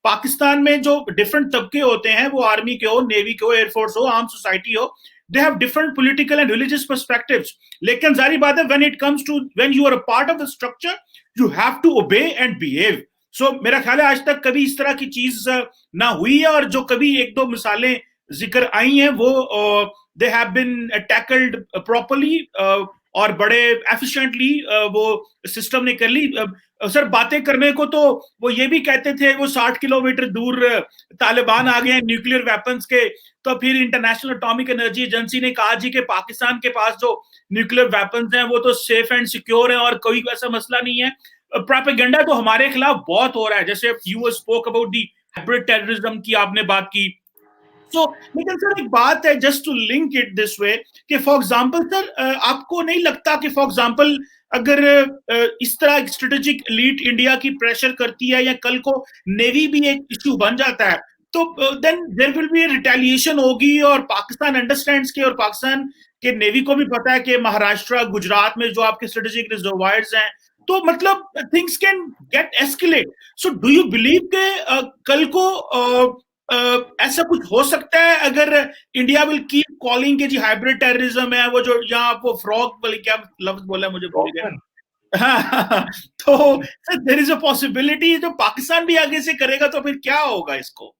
पाकिस्तान में जो डिफरेंट तबके होते हैं, वो आर्मी के हो, नेवी के हो, एयरफोर्स हो, आर्म सोसाइटी हो, they have different political and religious perspectives. लेकिन जारी बात है, when it comes to when you are a part of the structure, you have to obey and behave. So मेरा ख्याल है आज तक कभी इस तरह की चीज ना हुई है, और जो कभी एक दो मिसालें जिक्र आई हैं वो they have been tackled properly और बड़े एफिशिएंटली वो सिस्टम ने कर ली। सर बातें करने को तो वो ये भी कहते थे वो 60 किलोमीटर दूर तालिबान आ गए हैं न्यूक्लियर वेपन्स के, तो फिर इंटरनेशनल एटॉमिक एनर्जी एजेंसी ने कहा जी कि पाकिस्तान के पास जो न्यूक्लियर वेपन्स हैं वो तो सेफ एंड सिक्योर है और कोई ऐसा मसला नहीं है। प्रोपेगेंडा तो हमारे खिलाफ बहुत हो रहा है, जैसे you spoke about the hybrid terrorism की आपने बात की। सो लेकिन सर एक बात है, just to link it this way, कि फॉर एग्जांपल सर आपको नहीं लगता कि फॉर एग्जांपल अगर इस तरह स्ट्रेटेजिक एलीट इंडिया की प्रेशर करती है या कल को नेवी भी एक इश्यू बन जाता है, तो then there will be retaliation होगी, और पाकिस्तान अंडरस्टैंड्स के, और पाकिस्तान के नेवी को भी पता है कि महाराष्ट्र गुजरात में जो आपके स्ट्रेटेजिक रिजर्वायर्स हैं, तो मतलब things can get escalate. So do you believe के कल को ऐसा कुछ हो सकता है अगर इंडिया विल कीप कॉलिंग के जी हाइब्रिड टेररिज्म है, वो जो यहाँ वो फ्रॉग वाली क्या लफ्ज बोला मुझे भूल गया। हाँ, तो देयर इज अ पॉसिबिलिटी जो पाकिस्तान भी आगे से करेगा तो फिर क्या होगा इसको?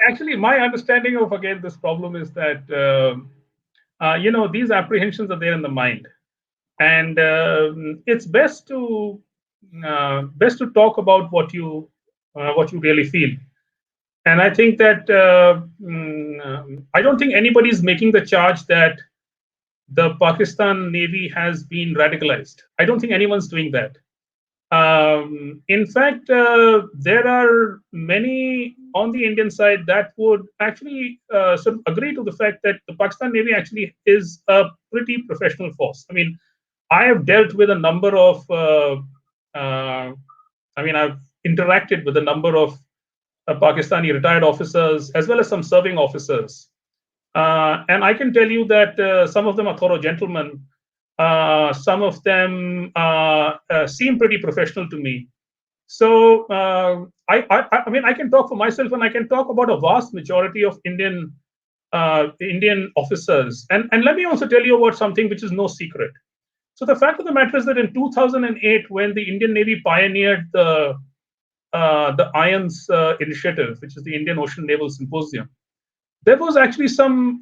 Actually, my understanding of again this problem is that these apprehensions are there in the mind, and it's best to talk about what you really feel. And I think that I don't think anybody is making the charge that the Pakistan Navy has been radicalized. I don't think anyone's doing that. In fact, there are many on the Indian side that would actually sort of agree to the fact that the Pakistan Navy actually is a pretty professional force. I mean, I have dealt with a number of, I've interacted with a number of Pakistani retired officers as well as some serving officers. And I can tell you that some of them are thorough gentlemen. Some of them seem pretty professional to me. So I mean, I can talk for myself, and I can talk about a vast majority of Indian officers. And let me also tell you about something which is no secret. So the fact of the matter is that in 2008, when the Indian Navy pioneered the IONS initiative, which is the Indian Ocean Naval Symposium, there was actually some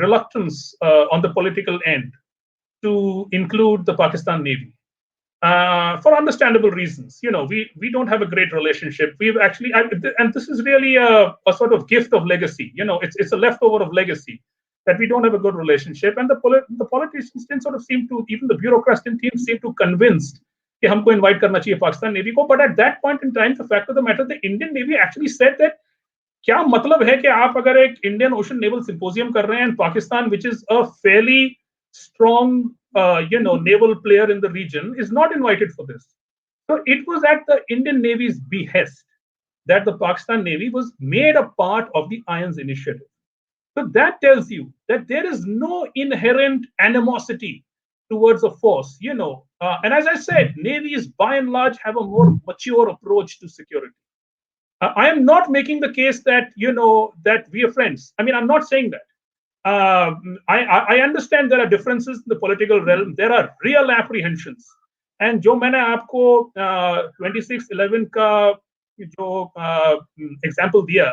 reluctance on the political end to include the Pakistan Navy for understandable reasons. You know, we don't have a great relationship. We've actually, and this is really a sort of gift of legacy. You know, it's a leftover of legacy that we don't have a good relationship. And the politicians didn't sort of seem to, even the bureaucrats didn't seem to convinced कि हमको invite करना चाहिए Pakistan Navy को. But at that point in time, the fact of the matter, the Indian Navy actually said that क्या मतलब है कि आप अगर एक Indian Ocean Naval Symposium कर रहे हैं, and Pakistan, which is a fairly strong naval player in the region, is not invited for this. So it was at the Indian Navy's behest that the Pakistan Navy was made a part of the IONS initiative. So that tells you that there is no inherent animosity towards a force, and as I said, navies by and large have a more mature approach to security. I am not making the case that that we are friends. I mean, I'm not saying that. I understand there are differences in the political realm. There are real apprehensions. And जो मैंने आपको 26/11 का जो example दिया,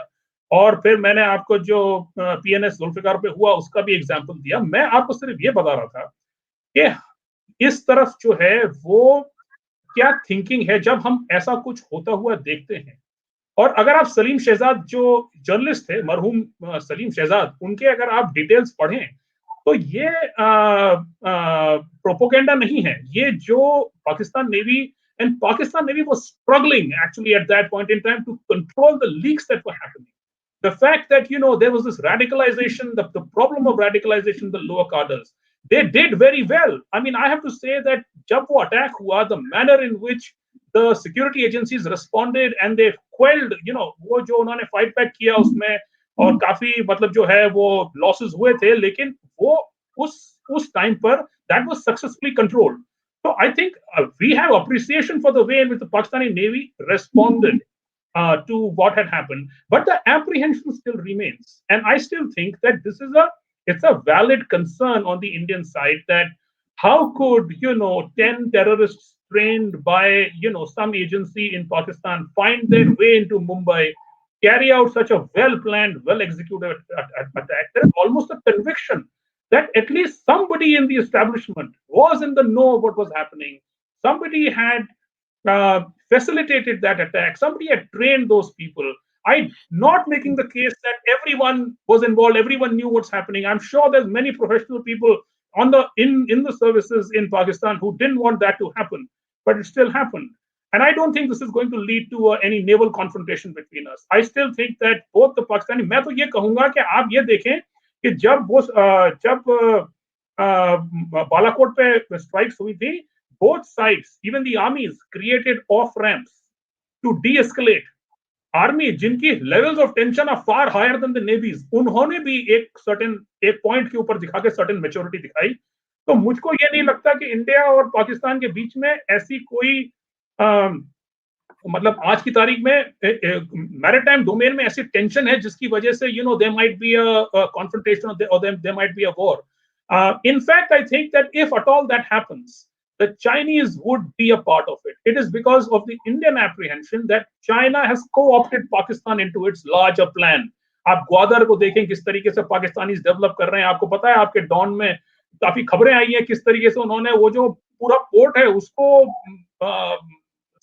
और फिर मैंने आपको जो PNS जुल्फिकार पे हुआ उसका भी एग्जाम्पल दिया, मैं आपको सिर्फ ये बता रहा था कि इस तरफ जो है वो क्या थिंकिंग है जब हम ऐसा कुछ होता हुआ देखते हैं। और अगर आप सलीम शहजाद जो जर्नलिस्ट थे, मरहूम सलीम शहजाद, उनके अगर आप डिटेल्स पढ़ें तो ये प्रोपोगेंडा नहीं है। ये जो Pakistan navy was struggling actually at that point in time to control the leaks that were happening. the fact that there was this radicalization, the problem of radicalization, the lower cadres, they did very well. I mean, I have to say that jab wo attack hua, the manner in which the security agencies responded and they quelled, वो जो उन्होंने fight back किया उसमें, और काफी मतलब जो है वो losses हुए थे, लेकिन वो उस time पर that was successfully controlled. So I think we have appreciation for the way in which the Pakistani Navy responded to what had happened, but the apprehension still remains, and I still think that it's a valid concern on the Indian side that how could 10 terrorists trained by some agency in Pakistan find their way into Mumbai, carry out such a well-planned, well-executed attack? There is almost a conviction that at least somebody in the establishment was in the know of what was happening. Somebody had facilitated that attack. Somebody had trained those people. I'm not making the case that everyone was involved, everyone knew what's happening. I'm sure there's many professional people in the services in Pakistan who didn't want that to happen, but it still happened. And I don't think this is going to lead to any naval confrontation between us. I still think that both the Pakistani, मैं तो ये कहूंगा कि आप ये देखें कि जब बालाकोट पे स्ट्राइक्स हुई थी, both sides, even the armies, created off ramps to de-escalate. Army, जिनकी levels of tension are far higher than the navies, उन्होंने भी एक point के ऊपर दिखा के certain maturity दिखाई. तो मुझको ये नहीं लगता कि इंडिया और पाकिस्तान के बीच में ऐसी कोई मतलब आज की तारीख में मैरिटाइम डोमेन में ऐसी टेंशन है जिसकी वजह से there might be a confrontation or there might be a war. In fact, I think that if at all that happens, the Chinese would be a part of it. It is because of the Indian apprehension that China has co-opted Pakistan into its larger plan. आप ग्वादर को देखें किस तरीके से Pakistanis develop कर रहे हैं. आपको पता है आपके डॉन में काफी खबरें आई हैं किस तरीके से उन्होंने वो जो पूरा पोर्ट है उसको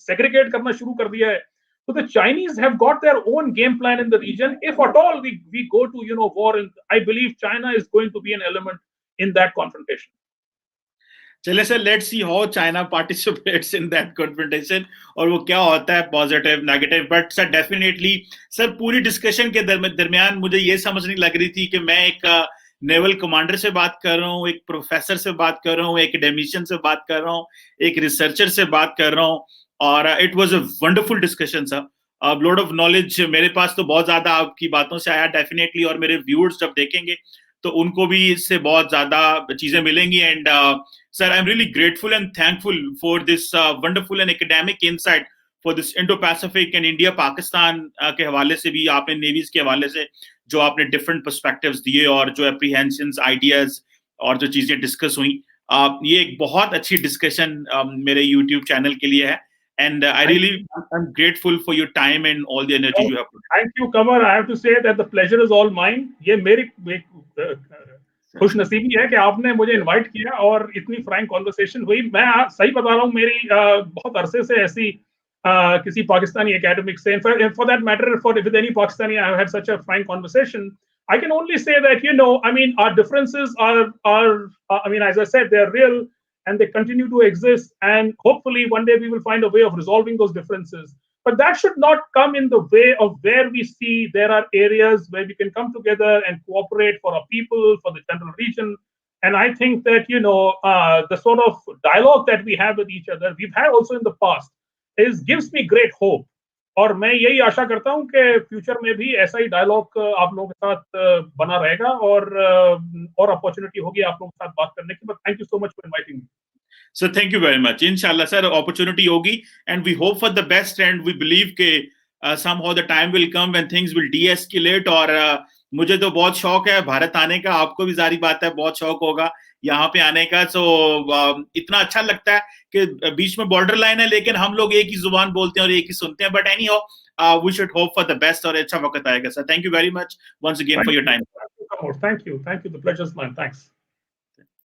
segregate करना शुरू कर दिया है. So the Chinese have got their own game plan in the region. If at all we go to war, and I believe China is going to be an element in that confrontation. चले sir, let's see how China participates in that confrontation और वो क्या होता है positive negative. But sir definitely sir पूरी discussion के दरमियान मुझे ये समझ नहीं लग रही थी कि मैं एक नेवल कमांडर से बात कर रहा हूँ, एक प्रोफेसर से बात कर रहा हूँ, एक एकेडमिशियन से बात कर रहा हूँ, एक रिसर्चर से बात कर रहा हूँ. और it was a wonderful discussion sir. Lot of knowledge मेरे पास तो बहुत ज्यादा आपकी बातों से आया डेफिनेटली, और मेरे व्यूअर्स जब देखेंगे तो उनको भी इससे बहुत ज्यादा चीजें मिलेंगी. And sir, I'm really grateful and thankful for this wonderful and academic insight for this Indo-Pacific and India-Pakistan के हवाले से भी, आपने नेवीज के हवाले से जो आपने different perspectives दिए और जो apprehensions, ideas और जो चीजें डिस्कस हुई, ये एक बहुत अच्छी डिस्कशन मेरे YouTube चैनल के लिए है. And I'm grateful for your time and all the energy you have put. Thank you, Qamar. I have to say that the pleasure is all mine. ये मेरी खुश नसीबी है कि आपने मुझे इनवाइट किया और इतनी फ्रैंक कॉन्वर्सेशन हुई. मैं सही बता रहा हूँ, मेरी बहुत अरसे से ऐसी किसी पाकिस्तानी एकेडमिक से, for that matter, with any Pakistani I have had such a frank conversation. I can only say that I mean, our differences are I mean, as I said, they're real and they continue to exist, and hopefully one day we will find a way of resolving those differences. But that should not come in the way of where we see there are areas where we can come together and cooperate for our people, for the general region. And I think that, the sort of dialogue that we have with each other, we've had also in the past, gives me great hope. और मैं यही आशा करता हूँ कि future में भी ऐसा ही dialogue आप लोगों के साथ बना रहेगा और अपॉर्चुनिटी होगी आप लोगों के साथ बात करने की. But thank you so much for inviting me. So thank you very much. Inshallah, sir, opportunity hogi, and we hope for the best, and we believe ke somehow the time will come when things will de-escalate. और मुझे तो बहुत शौक है भारत आने का, आपको भी जारी बात है बहुत शौक होगा यहाँ पे आने का. सो इतना अच्छा लगता है कि बीच में बॉर्डर लाइन है लेकिन हम लोग एक ही जुबान बोलते हैं और एक ही सुनते हैं. But anyhow we should hope for the best और अच्छा वक्त आएगा. Sir thank you very much once again for your time. Thank you. The pleasure is mine. Thanks.